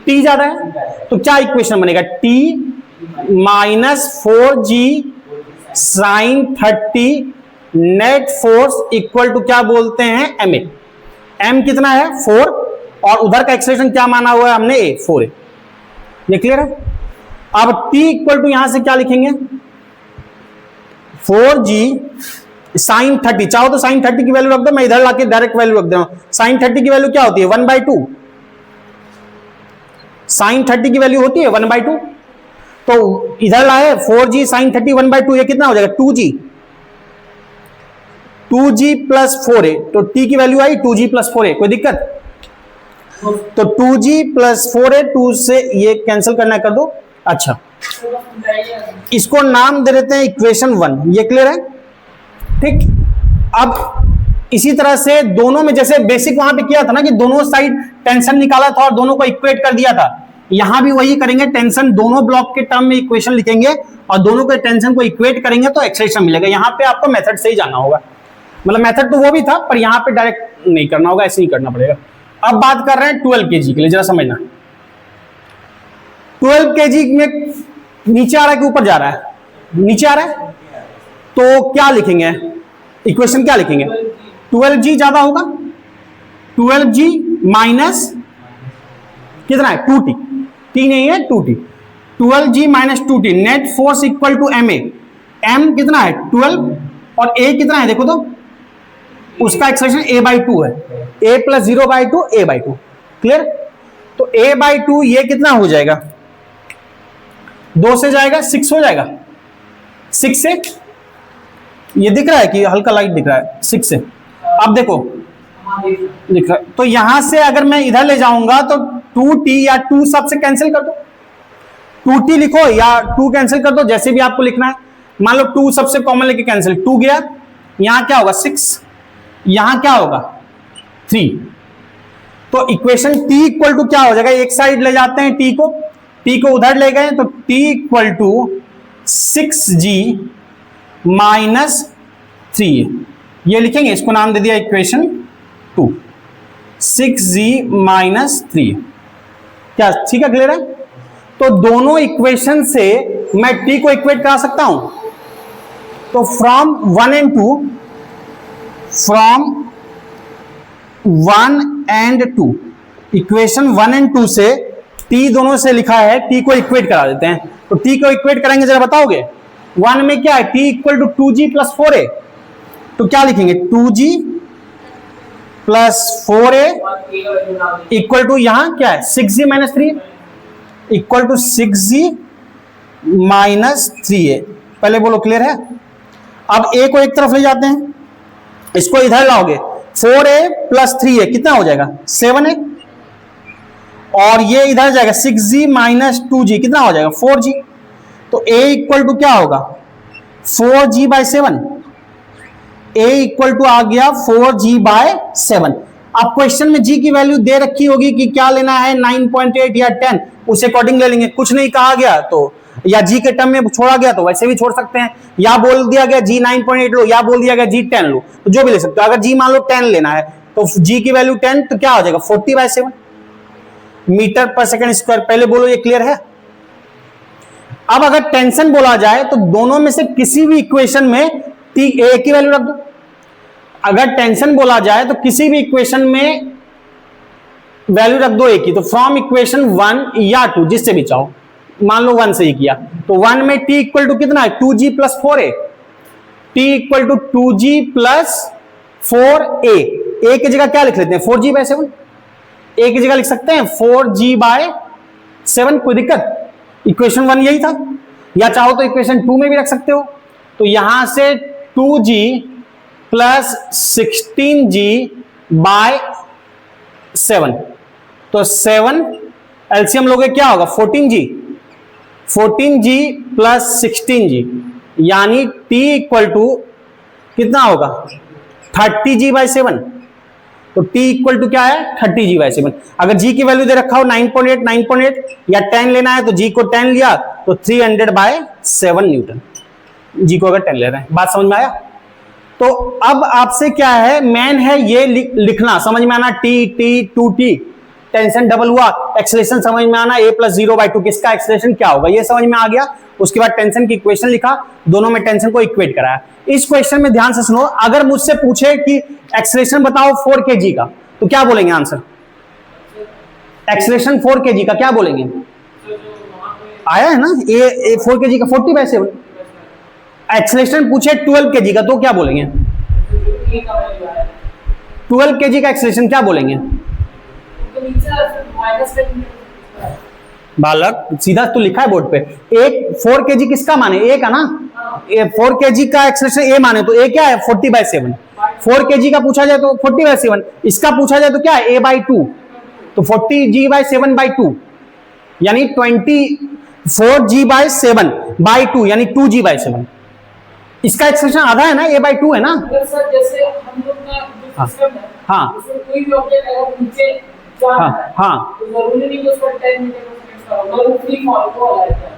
t ज्यादा है, तो क्या इक्वेशन बनेगा, t minus 4g sine 30 net force equal to क्या बोलते हैं, ma, m कितना है 4, और उधर का एक्सीलरेशन क्या माना हुआ है हमने, a 4 है, ये क्लियर है। अब t इक्वल टू यहां से क्या लिखेंगे, 4g साइन 30, चाहो तो साइन 30 की वैल्यू रख दो, मैं इधर लाके डायरेक्ट वैल्यू रख दे रहा हूं, साइन 30 की वैल्यू क्या होती है, 1/2, साइन 30 की वैल्यू होती है 1/2, तो इधर लाए 4g साइन 30 1/2, ये कितना हो जाएगा 2g प्लस 4a, तो t की वैल्यू आई 2g प्लस 4a, कोई दिक्कत, तो 2g प्लस 4a, 2 से ये कैंसिल करना कर दो। अच्छा, इसको नाम दे देते हैं इक्वेशन 1, ये क्लियर है, ठीक। अब इसी तरह से दोनों में जैसे बेसिक वहां पे किया था ना कि दोनों साइड टेंशन निकाला था और दोनों को इक्वेट कर दिया था, यहां भी वही करेंगे। टेंशन दोनों ब्लॉक के टर्म में इक्वेशन लिखेंगे और दोनों के टेंशन को इक्वेट करेंगे तो एक्सेलरेशन मिलेगा। यहां पे आपको मेथड से ही जाना होगा, मतलब मेथड तो वो भी था पर यहां पे डायरेक्ट नहीं करना होगा, ऐसे ही करना पड़ेगा। अब बात कर रहे हैं 12 kg के लिए, जरा समझना। 12 kg में नीचे आ रहा है कि ऊपर जा रहा है? नीचे आ रहा है, तो क्या लिखेंगे इक्वेशन, क्या लिखेंगे? 12g ज्यादा होगा, 12g माइनस कितना है 2t, t नहीं है 2t, 12g minus 2t, net force equal to ma, m कितना है 12 और a कितना है देखो तो, उसका एक्सप्रेशन a/2 है, a प्लस 0/2 a/2, क्लियर? तो a/2 ये कितना हो जाएगा, 2 से जाएगा 6 हो जाएगा, 6 से ये दिख रहा है कि हल्का लाइट दिख रहा है 6 से। अब देखो दिख रहा है, तो यहां से अगर मैं इधर ले जाऊंगा तो 2t या 2 सबसे कैंसिल कर दो, 2t लिखो या 2 कैंसिल कर दो, जैसे भी आपको लिखना है। मान लो 2 सबसे कॉमन लेके कैंसिल, 2 गया, यहां क्या होगा 6, यहां क्या होगा 3। तो इक्वेशन t इक्वल टू क्या हो जाएगा, एक साइड ले जाते हैं t को उधर ले गए तो t equal to 6g minus 3, ये लिखेंगे, इसको नाम दे दिया इक्वेशन 2, 6g माइनस 3। क्या ठीक है, क्लियर है? तो दोनों इक्वेशन से मैं t को इक्वेट करा सकता हूं, तो from 1 and 2, from 1 and 2, equation 1 and 2 से t दोनों से लिखा है, t को इक्वेट करा देते हैं। तो t को इक्वेट करेंगे जरा बताओगे, 1 में क्या है t equal to 2g plus 4a, तो क्या लिखेंगे 2g plus 4a equal to यहां क्या है 6g minus 3 equal to 6g minus 3a। पहले बोलो क्लियर है? अब a को एक तरफ ले जाते हैं, इसको इधर लाओगे, 4a प्लस 3a कितना हो जाएगा 7a, और ये इधर जाएगा 6g माइनस 2g कितना हो जाएगा 4g। तो a इक्वल टू क्या होगा 4g by 7, a equal to आ गया 4g बाय 7। अब क्वेश्चन में g की वैल्यू दे रखी होगी कि क्या लेना है 9.8 या 10, उस अकॉर्डिंग ले लेंगे। कुछ नहीं कहा गया तो, या g के टर्म में छोड़ा गया तो वैसे भी छोड़ सकते हैं, या बोल दिया गया g 9.8 लो, या बोल दिया गया g 10 लो, तो जो भी ले सकते हो। अगर g मान लो 10 लेना है तो g की वैल्यू 10, तो क्या हो जाएगा 40/7 मीटर पर सेकंड स्क्वायर। पहले बोलो ये क्लियर है? अब अगर टेंशन बोला जाए तो दोनों में से किसी भी इक्वेशन में t a की वैल्यू रख दो। अगर टेंशन बोला जाए तो किसी भी इक्वेशन में वैल्यू रख दो a की, तो फ्रॉम इक्वेशन 1 या 2 जिससे भी चाहो, मान लो 1 से ही किया तो 1 में t इक्वल टू कितना है 2g plus 4a, t equal to 2g plus 4a, a की जगह क्या लिख लेते हैं 4g बाय 7, a की जगह लिख सकते हैं 4g बाय 7, कोई दिक्कत? इक्वेशन 1 यही था, या चाहो तो इक्वेशन 2 में भी रख सकते हो। तो यहां से 2g प्लस 16g बाय 7, तो 7 एलसीएम लोगे क्या होगा 14g प्लस 16g, यानी t इक्वल टू कितना होगा 30g बाय 7। तो t इक्वल टू क्या है 30g बाय 7। अगर g की वैल्यू दे रखा हो 9.8 या 10 लेना है तो g को 10 लिया तो 300/7 न्यूटन, g को अगर 10 ले रहे हैं। बात समझ में आया? तो अब आपसे क्या है, मेन है ये लिखना, समझ में आना t 2t, टेंशन डबल हुआ, एक्सेलरेशन समझ में आना a प्लस 0/2, किसका एक्सेलरेशन क्या होगा ये समझ में आ गया। उसके बाद टेंशन की इक्वेशन लिखा, दोनों में टेंशन को इक्वेट कराया। इस क्वेश्चन में ध्यान से सुनो, अगर मुझसे पूछे कि एक्सेलरेशन बताओ 4 kg का, तो क्या बोलेंगे आंसर? एक्सेलरेशन 4 kg का क्या बोलेंगे? आया है ना, ए 4 kg का 40/7। एक्सेलरेशन पूछे 12 kg का तो क्या बोलेंगे? 12 kg का एक्सेलरेशन क्या बोलेंगे? बालक सीधा तो लिखा है बोर्ड पे, एक 4 kg किसका माने a का ना, 4 kg का एक्सेलरेशन a माने तो a क्या है 40/7। 4 kg का पूछा जाए तो 40/7, इसका पूछा जाए तो क्या है a/2, तो 40g/7/2 यानी 24g/7/2 यानी 2g/7। इसका एक्सप्रेशन आधा है ना, a/2 है ना। सर जैसे हम लोग का जो हाँ, सिस्टम है, हाँ, उसमें कोई भी ऑब्जेक्ट अगर नीचे जा रहा है, हाँ, तो जरूरी नहीं कि उसका 10 मीटर का होगा, वो फ्री फॉल को अलाउ करता है।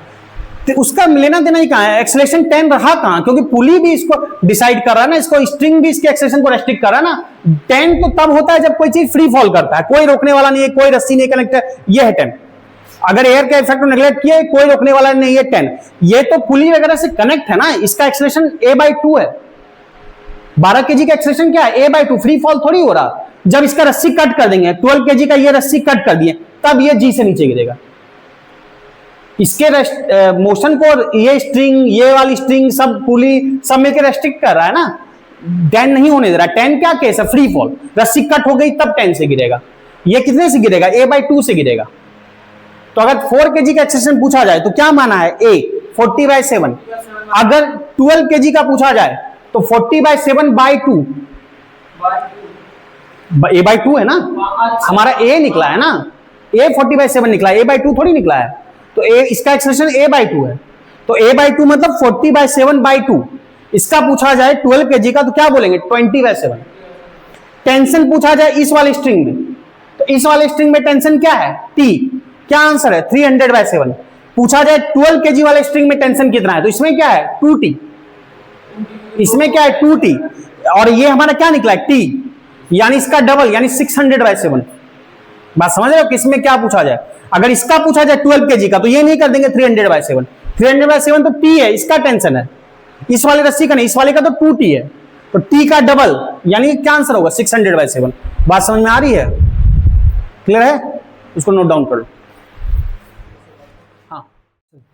तो उसका लेना देना ही कहाँ है? एक्सेलरेशन 10 रहा कहाँ? क्योंकि पुली भी इसको डिसाइड कर रहा है ना, इसको स्ट्रिंग भी इसके एक्सेलरेशन को रेस्ट्रिक्ट कर रहा है ना। 10 तो तब होता है जब कोई चीज फ्री फॉल करता है, कोई रोकने वाला नहीं है, कोई रस्सी नहीं कनेक्ट, ये है 10। अगर एयर के इफेक्ट को नेग्लेक्ट किया, कोई रोकने वाला नहीं है 10। ये तो पुली वगैरह से कनेक्ट है ना, इसका एक्सेलरेशन a/2 है। 12 kg का एक्सेलरेशन क्या है? a/2, फ्री फॉल थोड़ी हो रहा। जब इसका रस्सी कट कर देंगे, 12 kg का ये रस्सी कट कर दिए, तब ये जी से नीचे गिरेगा। इसके मोशन को ये स्ट्रिंग, ये वाली स्ट्रिंग, सब पुली सब मिलकर रेस्ट्रिक्ट कर रहा है ना, 10 नहीं होने दे रहा। 10 क्या केस है? फ्री फॉल, रस्सी कट हो गई तब 10 से गिरेगा। ये कितने से गिरेगा? a/2 से गिरेगा। तो अगर 4 kg का एक्सेलरेशन पूछा जाए तो क्या माना है? a 40/7। अगर 12 kg का पूछा जाए तो 40/7/2, a/2 है ना, हमारा a निकला है ना, a 40/7 निकला, a/2 थोड़ी निकला है। तो a, इसका एक्सेलरेशन a/2 है, तो a/2 मतलब 40/7/2। इसका पूछा जाए 12 kg का तो क्या बोलेंगे? 20/7। टेंशन पूछा जाए इस वाली स्ट्रिंग में, तो इस वाले स्ट्रिंग में टेंशन क्या है? T। क्या आंसर है? 300/7। पूछा जाए 12 kg वाले स्ट्रिंग में टेंशन कितना है, तो इसमें क्या है? 2T। इसमें क्या है? 2T। और ये हमारा क्या निकला है? T, यानी इसका डबल, यानी 600/7। बात समझ रहे हो? किसमें क्या पूछा जाए? अगर इसका पूछा जाए 12 kg का तो ये नहीं कर देंगे 300/7। 300/7 तो T है, इसका टेंशन है, इस वाले रस्सी का नहीं, इस वाले का तो 2T है, तो T का डबल, यानी क्या आंसर होगा? 600/7। बात समझ में आ रही है? क्लियर है? उसको नोट डाउन कर लो। हाँ,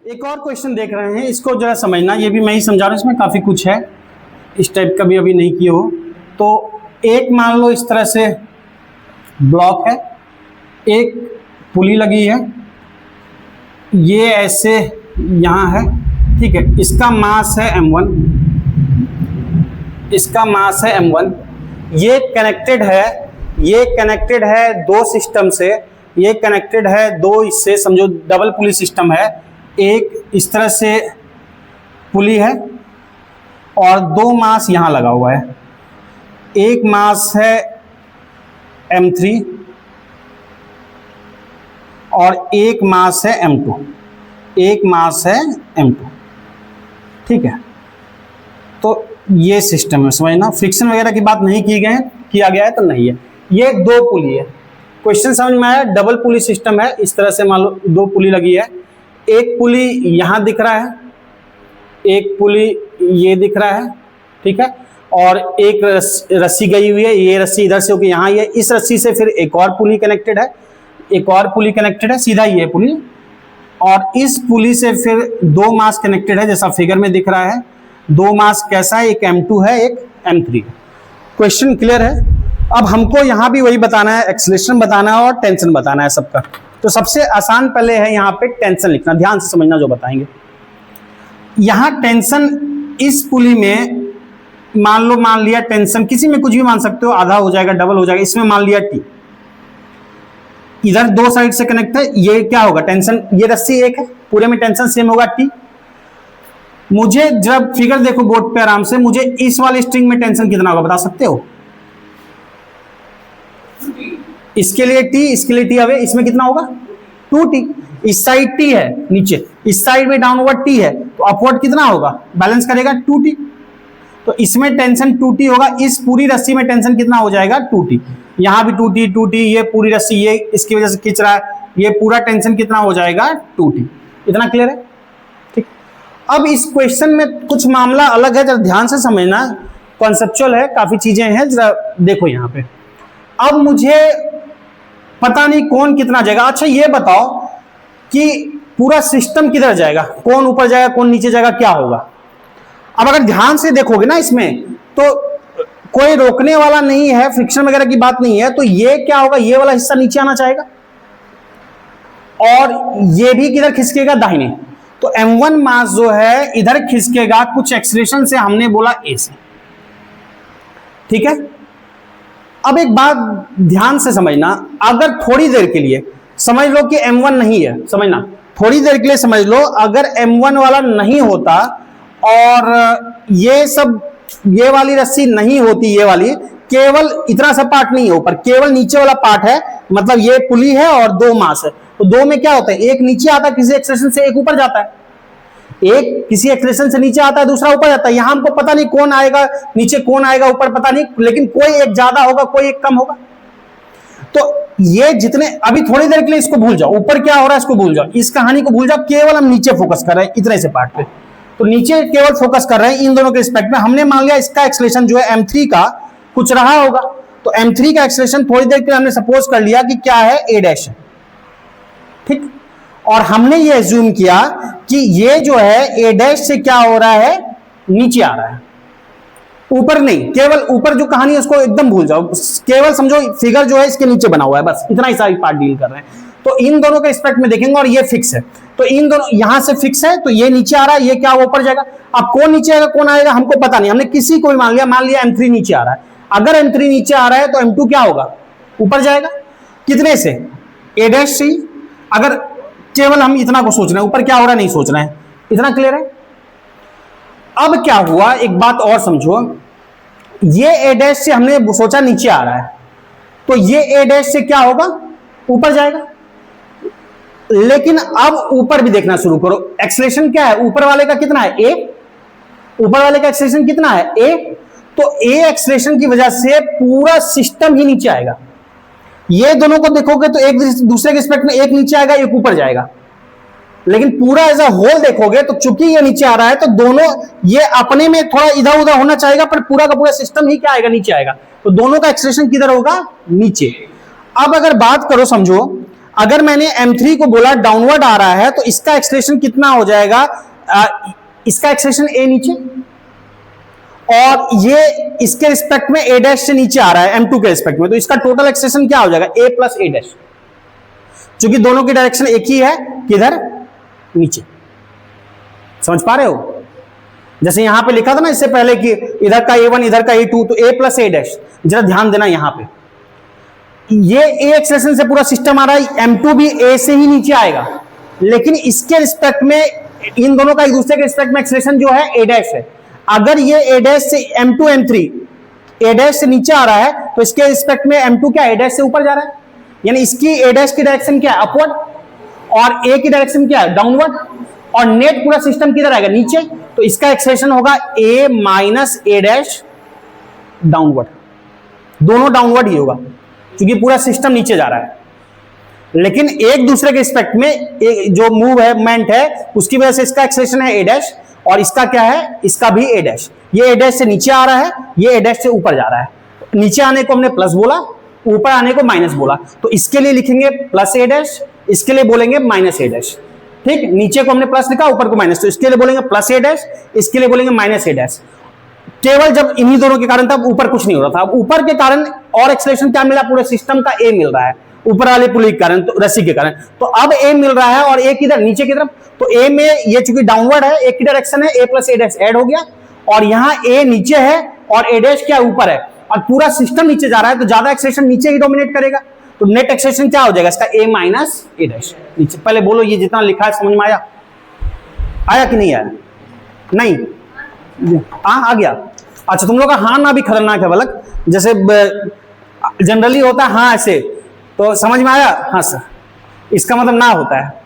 एक और क्वेश्चन देख रहे हैं, इसको जरा समझना, ये भी मैं ही समझा रहा हूं, इसमें काफी कुछ है, इस टाइप का भी अभी नहीं किए हो। तो एक मान लो इस तरह से ब्लॉक है, एक पुली लगी है, ये ऐसे यहां है, ठीक है, इसका मास है m1, इसका मास है m1, ये कनेक्टेड है दो सिस्टम से, ये कनेक्टेड है दो इससे, समझो डबल पुली सिस्टम है। एक इस तरह से पुली है और दो मास यहां लगा हुआ है, एक मास है m3 और एक मास है m2, एक मास है m2, ठीक है। तो ये सिस्टम है, समझना, फ्रिक्शन वगैरह की बात नहीं किया गया है तो नहीं है। ये दो पुली है, क्वेश्चन समझ में आया? डबल पुली सिस्टम है, इस तरह से मान लो दो पुली लगी है, एक पुली यहां दिख रहा है, एक पुली ये दिख रहा है, ठीक है, और एक रस्सी गई हुई है, ये रस्सी इधर से होकर यहाँ है, इस रस्सी से फिर एक और पुली कनेक्टेड है, एक और पुली कनेक्टेड है, सीधा ये पुली, और इस पुली से फिर दो मास कनेक्टेड है, जैसा फिगर में दिख रहा है। दो मास कैसा है? एक m2 है, एक m3। क्वेश्चन क्लियर है? अब हमको यहाँ भी वही बताना है, एक्सेलरेशन बताना है और टेंशन बताना है सबका। तो सबसे आसान पहले है यहाँ पे टेंशन लिखना, ध्यान से समझना जो बताएंगे। यहाँ टेंशन इस पुली में मान लिया टेंशन, किसी में कुछ भी मान सकते हो, आधा हो जाएगा, डबल हो जाएगा, इसमें मान लिया T, इधर दो साइड से कनेक्ट है, ये क्या होगा? टेंशन, ये रस्सी एक है, पूरे में टेंशन सेम होगा T। मुझे जब फिगर देखो बोर्ड पे आराम से, मुझे इस वाले स्ट्रिंग में टेंशन कितना होगा बता सकते हो? इसके लिए T, इसके लिए T, अवे इसमें कितना होगा? 2T। इस साइड T है नीचे, इस साइड में डाउनवर्ड T है, तो अपवर्ड कितना होगा? बैलेंस करेगा 2T। तो इसमें टेंशन 2T होगा, इस पूरी रस्सी में टेंशन कितना हो जाएगा? 2T। यहां भी 2T, ये पूरी रस्सी ये इसकी वजह से खींच रहा है, ये पूरा टेंशन कितना हो जाएगा? 2T। इतना क्लियर है? ठीक। अब इस क्वेश्चन में कुछ मामला अलग है, जरा ध्यान से समझना, कॉन्सेप्चुअल है, काफी चीजें हैं, जरा देखो यहां पे। अब मुझे पता नहीं कौन कितना जाएगा। अच्छा ये बताओ कि पूरा सिस्टम किधर जाएगा, कौन ऊपर जाएगा, कौन नीचे जाएगा, क्या होगा? अब अगर ध्यान से देखोगे ना इसमें, तो कोई रोकने वाला नहीं है, फ्रिक्शन वगैरह की बात नहीं है, तो ये क्या होगा? ये वाला हिस्सा नीचे आना चाहेगा और ये भी किधर खिसकेगा? दाहिने। तो m1 मास जो है इधर खिसकेगा कुछ एक्सीलरेशन से, हमने बोला a से, ठीक है। अब एक बात ध्यान से समझना, अगर थोड़ी देर के लिए समझ लो कि m1 नहीं है, समझना, थोड़ी देर के लिए समझ लो, अगर m1 वाला नहीं होता और ये सब, ये वाली रस्सी नहीं होती, ये वाली, केवल इतना सा पार्ट नहीं है ऊपर, केवल नीचे वाला पार्ट है, मतलब ये पुली है और दो मास है। तो दो में क्या होता है, एक नीचे आता है किसी एक्सलेशन से, एक ऊपर जाता है, एक किसी एक्सलेशन से नीचे आता है, दूसरा ऊपर जाता है। यहां हमको पता नहीं कौन आएगा नीचे, कौन आएगा ऊपर, पता नहीं, लेकिन कोई एक ज्यादा होगा, कोई एक कम होगा। तो ये जितने, अभी थोड़ी देर के लिए इसको भूल जाओ, ऊपर क्या हो रहा है इसको भूल जाओ, इस कहानी को भूल जाओ, केवल हम नीचे फोकस कर रहे हैं इतने से पार्ट पे। तो नीचे केवल फोकस कर रहे हैं इन दोनों के रिस्पेक्ट में। हमने मान लिया इसका एक्सलेशन जो है m3 का कुछ रहा होगा, तो m3 का एक्सलेशन थोड़ी देर के लिए हमने सपोज कर लिया कि क्या है, a डैश है, ठीक। और हमने ये एज्यूम किया कि ये जो है a डैश से क्या हो रहा है, नीचे आ रहा है, ऊपर नहीं। केवल ऊपर जो कहानी है उसको एकदम भूल जाओ, केवल समझो फिगर जो है इसके नीचे बना हुआ है, बस इतना ही सारी पार्ट डील कर रहे हैं। तो इन दोनों के रिस्पेक्ट में देखेंगे और ये फिक्स है, तो इन दोनों यहां से फिक्स है, तो ये नीचे आ रहा है, ये क्या ऊपर जाएगा। अब कौन नीचे आएगा कौन आएगा हमको पता नहीं, हमने किसी को भी मान लिया m3 नीचे आ रहा है। अगर m3 नीचे आ रहा है तो m2 क्या होगा, ऊपर जाएगा। कितने से, a डैश से। अगर केवल हम इतना को सोच रहे हैं, ऊपर क्या हो रहा है नहीं सोच रहे हैं, इतना क्लियर है। अब क्या हुआ, एक बात और समझो, ये a डैश से हमने सोचा नीचे आ रहा है, तो ये a डैश से क्या होगा, ऊपर जाएगा। लेकिन अब ऊपर भी देखना शुरू करो, एक्सेलरेशन क्या है ऊपर वाले का, कितना है a, ऊपर वाले का एक्सेलरेशन कितना है a, तो a एक्सेलरेशन की वजह से पूरा सिस्टम ही नीचे आएगा। ये दोनों को देखोगे तो एक दूसरे के रिस्पेक्ट में एक नीचे आएगा एक ऊपर जाएगा, लेकिन पूरा एज अ होल देखोगे तो चूंकि ये नीचे आ रहा है तो दोनों, ये अपने में थोड़ा इधर उधर होना चाहेगा पर पूरा का पूरा सिस्टम ही क्या आएगा, नीचे आएगा। तो दोनों का एक्सेलरेशन किधर होगा, नीचे। अब अगर बात करो, समझो अगर मैंने m3 को बोला डाउनवर्ड आ रहा है तो इसका एक्सेलरेशन कितना हो जाएगा, इसका एक्सेलरेशन a नीचे, और ये इसके रिस्पेक्ट में a डैश से नीचे आ रहा है m2 के रिस्पेक्ट में, तो इसका टोटल एक्सेलरेशन क्या हो जाएगा, a प्लस a डैश, क्योंकि दोनों की डायरेक्शन एक ही है, किधर, नीचे। समझ पा रहे हो, जैसे यहां पे लिखा था ना इससे पहले कि इधर का a1 इधर का a2, तो a प्लस a डैश। जरा ध्यान देना, यहां पे ये a एक्सेलरेशन से पूरा सिस्टम आ रहा है, m2 भी a से ही नीचे आएगा, लेकिन इसके रिस्पेक्ट में इन दोनों का एक दूसरे के रिस्पेक्ट में एक्सेलरेशन जो है a डैश है। अगर ये a डैश से m2 m3 a डैश से नीचे आ रहा है तो इसके रिस्पेक्ट में m2 क्या a डैश से ऊपर जा रहा है, यानी इसकी a डैश की डायरेक्शन क्या है, अपवर्ड, और a की डायरेक्शन क्या है, डाउनवर्ड, और नेट पूरा सिस्टम किधर आएगा, नीचे। तो इसका एक्सेलरेशन होगा a minus a dash downward, दोनों डाउनवर्ड ही होगा क्योंकि पूरा सिस्टम नीचे जा रहा है। लेकिन एक दूसरे के रिस्पेक्ट में जो मूवमेंट है उसकी वजह से इसका एक्सेलरेशन है a डैश, और इसका क्या है, इसका भी a डैश। ये a डैश से नीचे आ रहा है, ये a डैश से ऊपर जा रहा है। नीचे आने को हमने प्लस बोला, ऊपर आने को माइनस बोला, तो इसके लिए लिखेंगे प्लस a डैश, इसके लिए बोलेंगे माइनस a डैश, ठीक। नीचे को हमने प्लस लिखा, ऊपर को माइनस, तो इसके लिए बोलेंगे प्लस a डैश, इसके लिए बोलेंगे माइनस a डैश। केवल जब इन्हीं दोनों के कारण तब ऊपर कुछ नहीं हो रहा था, अब ऊपर के कारण और एक्सेलरेशन क्या मिला, पूरे सिस्टम का a मिल रहा है, ऊपर वाले पुली के कारण, तो रस्सी के कारण। तो अब a मिल रहा है और a किधर, नीचे की तरफ। तो a में ये चूंकि डाउनवर्ड है, a की डायरेक्शन है, a plus a dash add हो गया, और यहाँ a नीचे है और a डैश क्या ऊपर है, और पूरा सिस्टम नीचे जा रहा है, तो ज्यादा एक्सेलरेशन नीचे ही डोमिनेट करेगा। तो नेट एक्सेलरेशन क्या हो जाएगा इसका, a माइनस a डैश नीचे। पहले बोलो ये जितना लिखा है समझ में आया, आया कि नहीं आया, नहीं, हाँ आ गया। अच्छा, तुम लोग का हाँ ना भी खतरनाक है बलक, जैसे जनरली होता है हाँ ऐसे, तो समझ में आया, हाँ सर, इसका मतलब ना होता है।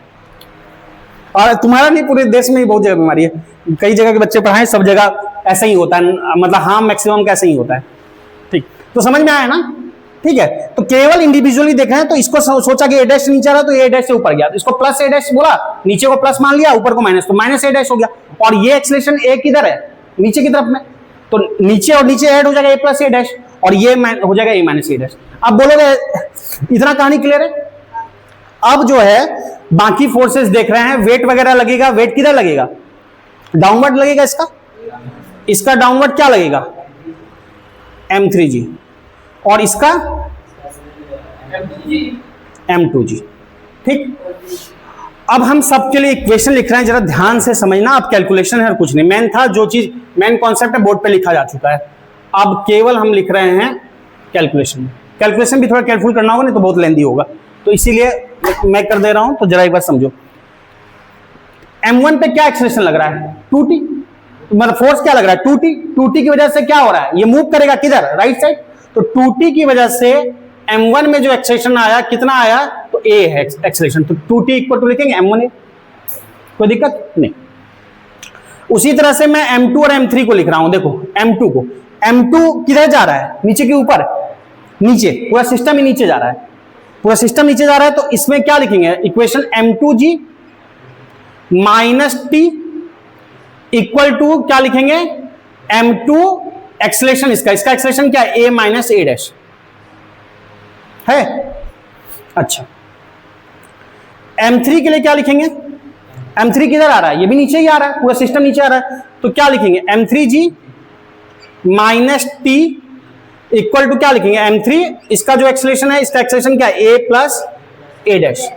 और तुम्हारा नहीं, पूरे देश में ही बहुत जगह बीमारी है, कई जगह के बच्चे पढ़ाएं, सब जगह ऐसा ही होता है, मतलब हाँ मैक्सिमम कैसे ही होता है, ठीक। तो समझ में आया ना, ठीक है। तो केवल इंडिविजुअली देखा है, तो इसको सोचा कि a डैश नीचे आ रहा, तो a डैश से ऊपर गया, तो इसको प्लस a डैश बोला, नीचे को प्लस मान लिया, ऊपर को माइनस, तो माइनस a डैश हो गया। और ये एक्सेलरेशन a किधर है, नीचे की तरफ में, तो नीचे और नीचे ऐड हो जाएगा a प्लस a डैश, और ये हो जाएगा a माइनस a डैश। अब बोलोगे इतना कहानी क्लियर है। अब जो है बाकी फोर्सेस देख रहे हैं, वेट वगैरह लगेगा, वेट किधर लगेगा, डाउनवर्ड लगेगा, इसका डाउनवर्ड क्या लगेगा, m3g, और इसका m2g, ठीक। अब हम सबके लिए इक्वेशन लिख रहे हैं, जरा ध्यान से समझना। अब कैलकुलेशन है और कुछ नहीं, मेन था जो चीज, मेन कॉन्सेप्ट है बोर्ड पे लिखा जा चुका है, अब केवल हम लिख रहे हैं कैलकुलेशन। कैलकुलेशन भी थोड़ा केयरफुल करना होगा, नहीं तो बहुत लेंदी होगा, तो इसीलिए मैं कर दे रहा हूं। तो जरा एक बार समझो, m1 पे क्या एक्सेलरेशन लग रहा है, 2t, मतलब फोर्स क्या लग रहा है, 2t। 2t की वजह से क्या हो रहा है, ये मूव करेगा किधर, राइट साइड, तो 2t की वजह से m1 में जो एक्सेलेरेशन आया कितना आया, तो a है एक्सेलेरेशन, तो 2t इक्वल टू लिखेंगे m1a, कोई दिक्कत नहीं। उसी तरह से मैं m2 और m3 को लिख रहा हूं, देखो m2 को, m2 किधर जा रहा है, नीचे के ऊपर, नीचे, पूरा सिस्टम ही नीचे जा रहा है, पूरा सिस्टम नीचे जा रहा है, तो इसमें क्या लिखेंगे equation m2g minus T equal to क्या लिखेंगे, m2 एक्सेलेरेशन, इसका एक्सेलेरेशन क्या है, a माइनस a डैश है। अच्छा, m3 के लिए क्या लिखेंगे, m3 किधर आ रहा है, ये भी नीचे ही आ रहा है, पूरा सिस्टम नीचे आ रहा है, तो क्या लिखेंगे m3g minus T equal to क्या लिखेंगे m3, इसका जो एक्सेलेरेशन है, इसका एक्सेलेरेशन क्या है, a प्लस a डैश।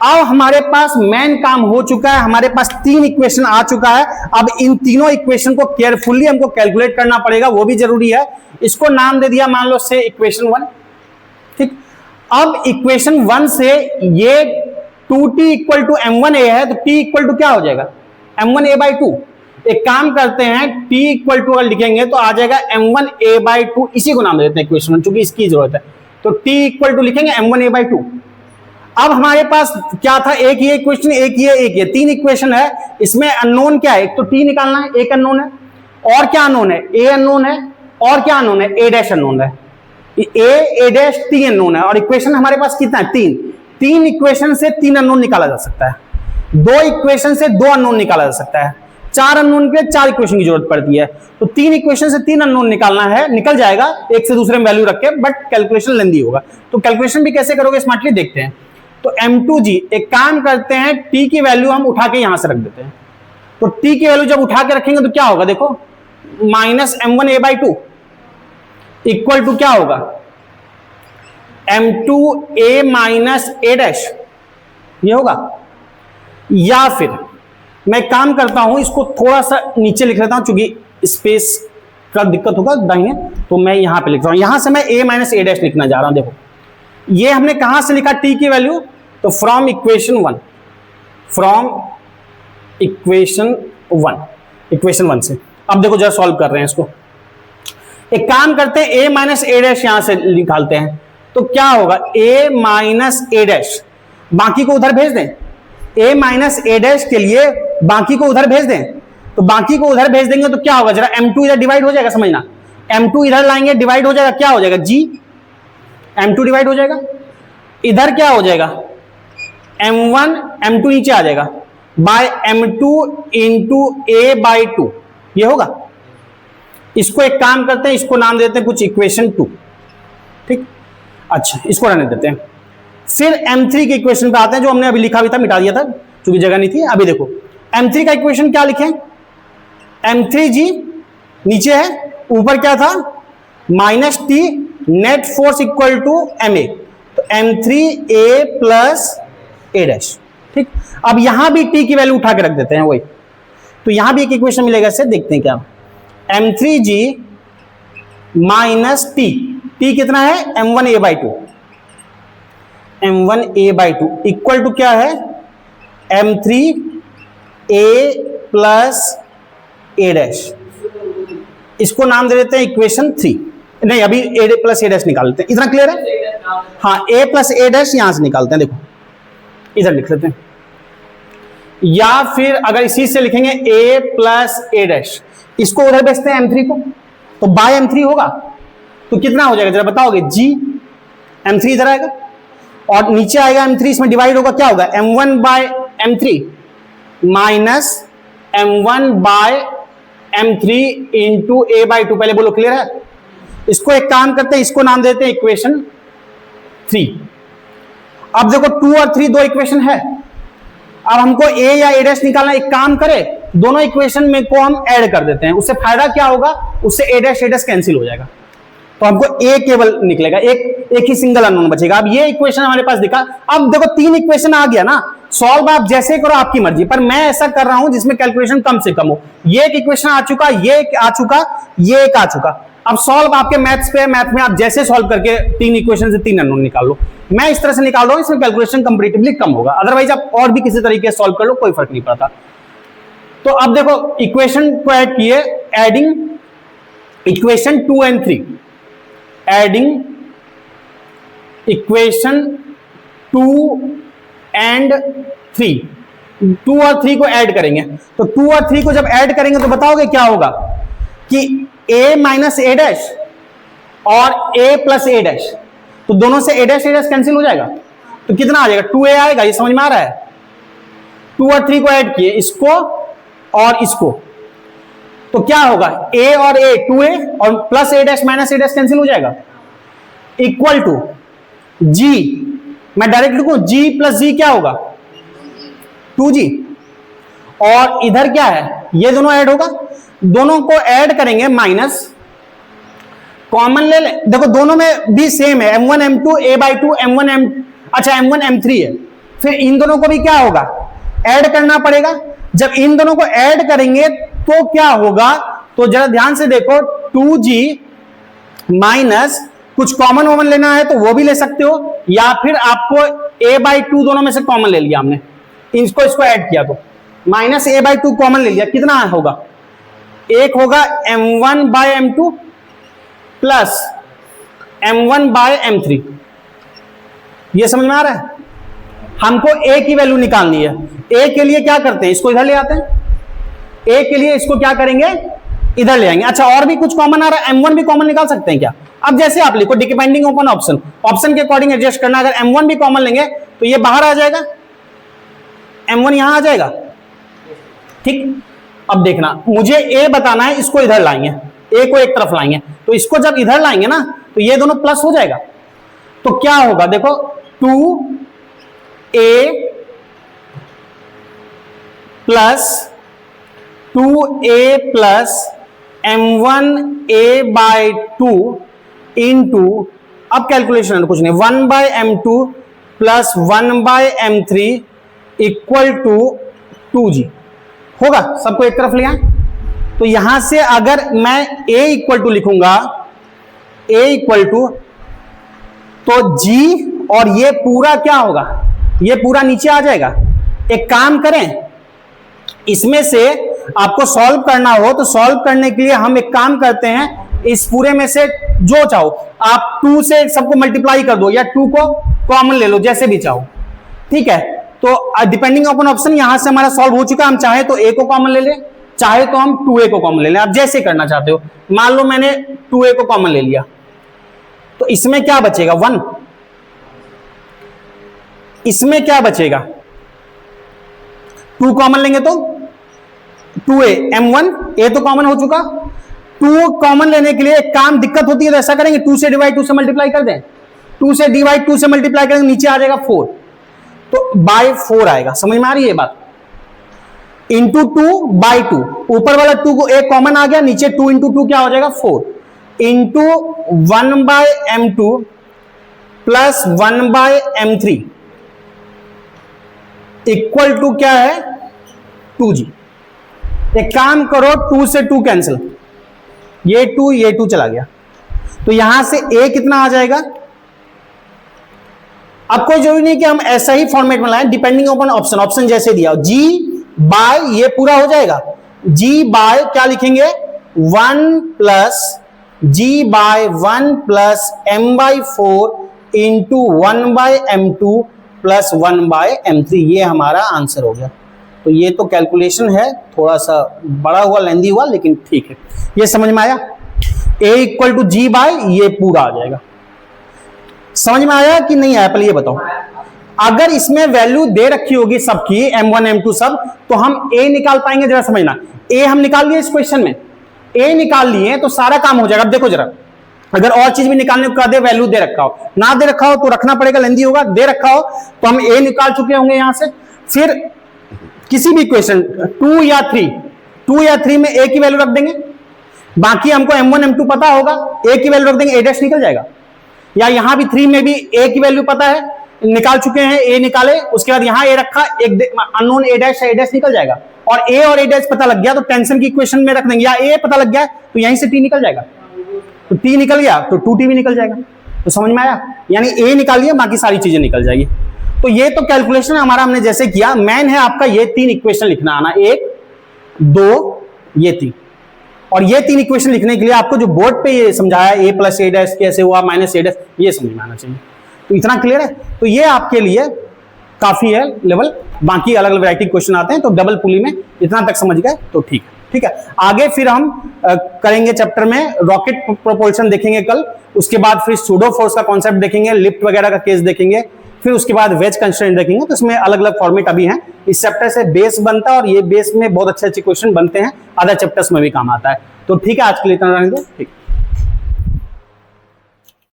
अब हमारे पास मेन काम हो चुका है, हमारे पास 3 इक्वेशन आ चुका है। अब इन तीनों इक्वेशन को केयरफुली हमको कैलकुलेट करना पड़ेगा, वो भी जरूरी है। इसको नाम दे दिया मान लो से इक्वेशन 1, ठीक। अब इक्वेशन 1 से ये 2t इक्वल टू m1a है, तो t इक्वल टू क्या हो जाएगा, m1a/2। एक काम करते हैं, t इक्वल टू अगर लिखेंगे तो आ जाएगा m1a/2, इसी को नाम देते हैं इक्वेशन 1, चूंकि इसकी जरूरत है, तो t इक्वल टू लिखेंगे m1a/2। अब हमारे पास क्या था, एक ये इक्वेशन, एक ये 3 इक्वेशन है। इसमें अननोन क्या है, एक तो t निकालना है, एक अननोन है, और क्या अननोन है, a अननोन है, और क्या अननोन है, a डैश अननोन है, a डैश t अननोन है। और इक्वेशन हमारे पास कितना है, 3 इक्वेशन से 3 अननोन निकाला जा सकता है, 2 इक्वेशन से 2 अननोन निकाला जा सकता है, 4 अननोन के लिए 4 इक्वेशन की जरूरत पड़ती है। तो 3 इक्वेशन से 3 अननोन निकालना है, निकल जाएगा एक से दूसरे में वैल्यू रख के, बट कैलकुलेशन लेंदी होगा। तो कैलकुलेशन भी कैसे करोगे स्मार्टली देखते हैं। तो m2g, एक काम करते हैं, t की वैल्यू हम उठा के यहां से रख देते हैं। तो t की वैल्यू जब उठा के रखेंगे तो क्या होगा, देखो माइनस m1a/2 इक्वल टू क्या होगा, m2a माइनस a डैश, ये होगा। या फिर मैं काम करता हूं, इसको थोड़ा सा नीचे लिख लेता हूं, चूंकि स्पेस का दिक्कत होगा दाहिने, तो मैं यहां पे लिख रहा हूं, यहां से मैं a माइनस a डैश लिखना जा रहा हूं। देखो ये हमने कहां से लिखा t की वैल्यू, तो फ्रॉम इक्वेशन 1, फ्रॉम इक्वेशन 1 से। अब देखो जरा सॉल्व कर रहे हैं इसको, एक काम करते हैं, a माइनस a डैश यहां से निकालते हैं, तो क्या होगा, a माइनस a डैश, बाकी को उधर भेज दें, a माइनस a डैश के लिए बाकी को उधर भेज दें, तो बाकी को उधर भेज देंगे तो क्या होगा, जरा m2 इधर डिवाइड हो जाएगा, समझना, m2 इधर लाएंगे डिवाइड हो जाएगा, क्या हो जाएगा g, m2 डिवाइड हो जाएगा, इधर क्या हो जाएगा, m1, m2 नीचे आ जाएगा, बाय m2 इंटू a/2, ये होगा। इसको एक काम करते हैं, इसको नाम देते हैं कुछ इक्वेशन 2, ठीक। अच्छा, इसको रहने देते हैं। फिर m3 के इक्वेशन पे आते हैं, जो हमने अभी लिखा भी था, मिटा दिया था क्योंकि जगह नहीं थी। अभी देखो m3 का इक्वेशन क्या लिखें, m3g नीचे है, ऊपर क्या था, minus T, net force equal to ma, तो m3a प्लस a डैश, ठीक। अब यहां भी t की वैल्यू उठा के रख देते हैं वही, तो यहां भी एक इक्वेशन मिलेगा, इससे देखते हैं क्या, m3g माइनस t कितना है, m1a/2, m1a/2 इक्वल टू क्या है, m3a प्लस a डैश, इसको नाम दे देते हैं इक्वेशन 3। नहीं, अभी a प्लस a डैश निकालते हैं, इतना क्लियर है, हाँ, a प्लस a डैश यहां से निकालते हैं, देखो इधर लिख लेते हैं। या फिर अगर इसी से लिखेंगे a प्लस a डैश, इसको उधर भेजते हैं m3 को, तो बाय m3 होगा, तो कितना हो जाएगा जरा बताओगे, g, m3 इधर आएगा और नीचे आएगा m3, इसमें डिवाइड होगा, क्या होगा, m1 bye m3 minus m1 bye m3 into a/2, पहले बोलो क्लियर है। इसको एक काम करते हैं, इसको नाम देते हैं इक्वेशन 3। अब देखो 2 और 3 दो इक्वेशन है, अब हमको a या a डैश निकालना, एक काम करें, दोनों इक्वेशन में को हम ऐड कर देते हैं, उससे फायदा क्या होगा, उससे a डैश कैंसिल हो जाएगा, तो हमको a केवल निकलेगा, एक ही सिंगल अननोन बचेगा। अब ये इक्वेशन हमारे पास दिखा, अब देखो 3 इक्वेशन आ गया ना, सॉल्व आप जैसे करो आपकी मर्जी, पर मैं ऐसा कर रहा हूं जिसमें कैलकुलेशन कम से कम हो। ये एक इक्वेशन आ चुका, ये एक आ चुका, ये एक आ चुका। अब सॉल्व आपके मैथ्स पे, मैथ में आप जैसे सॉल्व करके 3 इक्वेशन से 3 अननोन निकाल लो, मैं इस तरह से निकाल रहा हूं, इसमें कैलकुलेशन कंपैरेटिवली कम होगा, अदरवाइज आप और भी किसी तरीके से सॉल्व कर लो, कोई फर्क नहीं पड़ता। तो अब देखो इक्वेशन को ऐड किए, adding equation 2 and 3, adding equation 2 and 3, 2 और 3 को ऐड करेंगे, तो 2 और 3 को जब ऐड करेंगे तो बताओगे क्या होगा कि a माइनस a डैश और a प्लस a डैश, तो दोनों से a डैश कैंसिल हो जाएगा, तो कितना आ जाएगा 2a आएगा। ये समझ में आ रहा है? 2 और 3 को ऐड किए, इसको और इसको, तो क्या होगा a और a 2a और plus a dash minus a dash cancel हो जाएगा, इक्वल टू g, मैं डायरेक्ट लिखूं g प्लस g क्या होगा 2g, और इधर क्या है ये दोनों ऐड होगा, दोनों को ऐड करेंगे माइनस कॉमन ले ले, देखो दोनों में भी सेम है m1 m2 a/2 m1 m, अच्छा m1 m3 है, फिर इन दोनों को भी क्या होगा ऐड करना पड़ेगा। जब इन दोनों को ऐड करेंगे तो क्या होगा, तो जरा ध्यान से देखो 2g माइनस कुछ कॉमन वॉमन लेना है तो वो भी ले सकते हो, या फिर आपको a/2 दोनों में से कॉमन ले लिया हमने, इसको ऐड किया तो माइनस a/2 कॉमन ले लिया, कितना होगा, एक होगा m1/m2 प्लस m1/m3। ये समझ में आ रहा है? हमको a की वैल्यू निकालनी है, a के लिए क्या करते हैं, इसको इधर ले आते हैं, a के लिए इसको क्या करेंगे इधर ले आएंगे। अच्छा और भी कुछ कॉमन आ रहा है, m1 भी कॉमन निकाल सकते हैं क्या? अब जैसे आप लिखो डिपेंडिंग अपॉन ऑप्शन, ऑप्शन के अकॉर्डिंग एडजस्ट करना, अगर m1 भी कॉमन लेंगे तो ये बाहर आ जाएगा, m1 यहां आ जाएगा, ठीक। अब देखना मुझे a बताना है, इसको इधर लाएंगे, a को एक तरफ लाएंगे, तो इसको जब इधर लाएंगे ना तो ये दोनों प्लस हो जाएगा, तो क्या होगा देखो 2a plus 2a plus m1a/2 into, अब कैलकुलेशन कुछ नहीं, 1/m2 plus 1/m3 equal to 2g होगा, सबको एक तरफ लिया। तो यहां से अगर मैं a इक्वल टू लिखूंगा, a इक्वल टू तो g और ये पूरा क्या होगा, ये पूरा नीचे आ जाएगा। एक काम करें, इसमें से आपको सॉल्व करना हो तो सॉल्व करने के लिए हम एक काम करते हैं, इस पूरे में से जो चाहो आप 2 से सबको मल्टीप्लाई कर दो या 2 को कॉमन ले लो, जैसे भी चाहो, ठीक है। तो डिपेंडिंग अपॉन ऑप्शन यहां से हमारा सॉल्व हो चुका, हम चाहे तो a को कॉमन ले लें, चाहे तो हम 2a को कॉमन ले लें, आप जैसे करना चाहते हो। मान लो मैंने 2a को कॉमन ले लिया, तो इसमें क्या बचेगा 1, इसमें क्या बचेगा 2 कॉमन लेंगे तो 2a m1 a तो कॉमन हो चुका, 2 कॉमन लेने के लिए एक काम दिक्कत होती है तो ऐसा करेंगे 2 से डिवाइड 2 से मल्टीप्लाई कर दें, 2 से डिवाइड 2 से मल्टीप्लाई करेंगे नीचे आ जाएगा 4, तो बाय 4 आएगा, समझ में आ रही है बात, इंटू 2/2, ऊपर वाला 2 को एक कॉमन आ गया, नीचे 2 इंटू 2 क्या हो जाएगा 4 into 1/m2 plus 1/m3 equal to क्या है 2g। एक काम करो 2 से 2 कैंसिल, ये 2 चला गया, तो यहां से a कितना आ जाएगा। अब कोई जरूरी नहीं कि हम ऐसा ही फॉर्मेट में लाएं, डिपेंडिंग अपॉन ऑप्शन, ऑप्शन जैसे दिया g बाय ये पूरा हो जाएगा, g बाय क्या लिखेंगे 1 plus g by 1 plus m/4 into 1/m2 plus 1/m3, ये हमारा आंसर हो गया। तो ये तो कैलकुलेशन है, थोड़ा सा बड़ा हुआ लेंदी हुआ, लेकिन ठीक है, ये समझ में आया। a equal to g by ये पूरा आ जाएगा, समझ में आया कि नहीं आया पहले ये बताओ। अगर इसमें वैल्यू दे रखी होगी सबकी m1 m2 सब, तो हम a निकाल पाएंगे, जरा समझना। a हम निकाल लिए इस क्वेश्चन में, a निकाल लिए तो सारा काम हो जाएगा। अब देखो जरा, अगर और चीज भी निकालने को कह दे, वैल्यू दे रखा हो, ना दे रखा हो तो रखना पड़ेगा, लेंदी होगा, दे रखा हो तो हम a निकाल चुके होंगे यहां से। फिर किसी भी क्वेश्चन 2 या 3 में a की वैल्यू रख देंगे, बाकी हमको m1 m2 पता होगा, a की वैल्यू रख देंगे, a डैश निकल जाएगा। या यहां भी 3 में भी a की वैल्यू पता है, निकाल चुके हैं, a निकाले, उसके बाद यहां a रखा, एक अननोन a डैश है, a डैश निकल जाएगा। और a डैश पता लग गया तो टेंशन की इक्वेशन में रख देंगे, या a पता लग गया तो यहीं से t निकल जाएगा, तो t निकल गया तो 2t भी निकल जाएगा। तो समझ में आया, यानी a निकाल लिया, बाकी सारी चीजें निकल जाएगी। तो ये तो कैलकुलेशन हमारा हमने जैसे किया, मैन है आपका ये 3 इक्वेशन लिखना आना, 1 2 ये 3, और ये 3 इक्वेशन लिखने के लिए आपको जो बोर्ड पे ये समझाया a प्लस ए डैश कैसे हुआ माइनस ए डैश, ये समझ में आना चाहिए। तो इतना क्लियर है। तो ये आपके लिए काफी है लेवल। बाकी अलग अलग वैरायटी क्वेश्चन आते हैं, तो डबल पुली में इतना तक समझ गए तो ठीक है। ठीक है, आगे फिर हम करेंगे चैप्टर में रॉकेट प्रोपल्शन देखेंगे कल, उसके बाद फिर सूडो फोर्स का कॉन्सेप्ट देखेंगे, लिफ्ट वगैरह का केस देखेंगे, फिर उसके बाद वेज कंस्ट्रेंट देखेंगे। तो इसमें अलग अलग फॉर्मेट अभी हैं। इस चैप्टर से बेस बनता है और ये बेस में बहुत अच्छे अच्छे क्वेश्चन बनते हैं, अदर चैप्टर्स में भी काम आता है। तो ठीक है, आज के लिए इतना रहने दो। ठीक।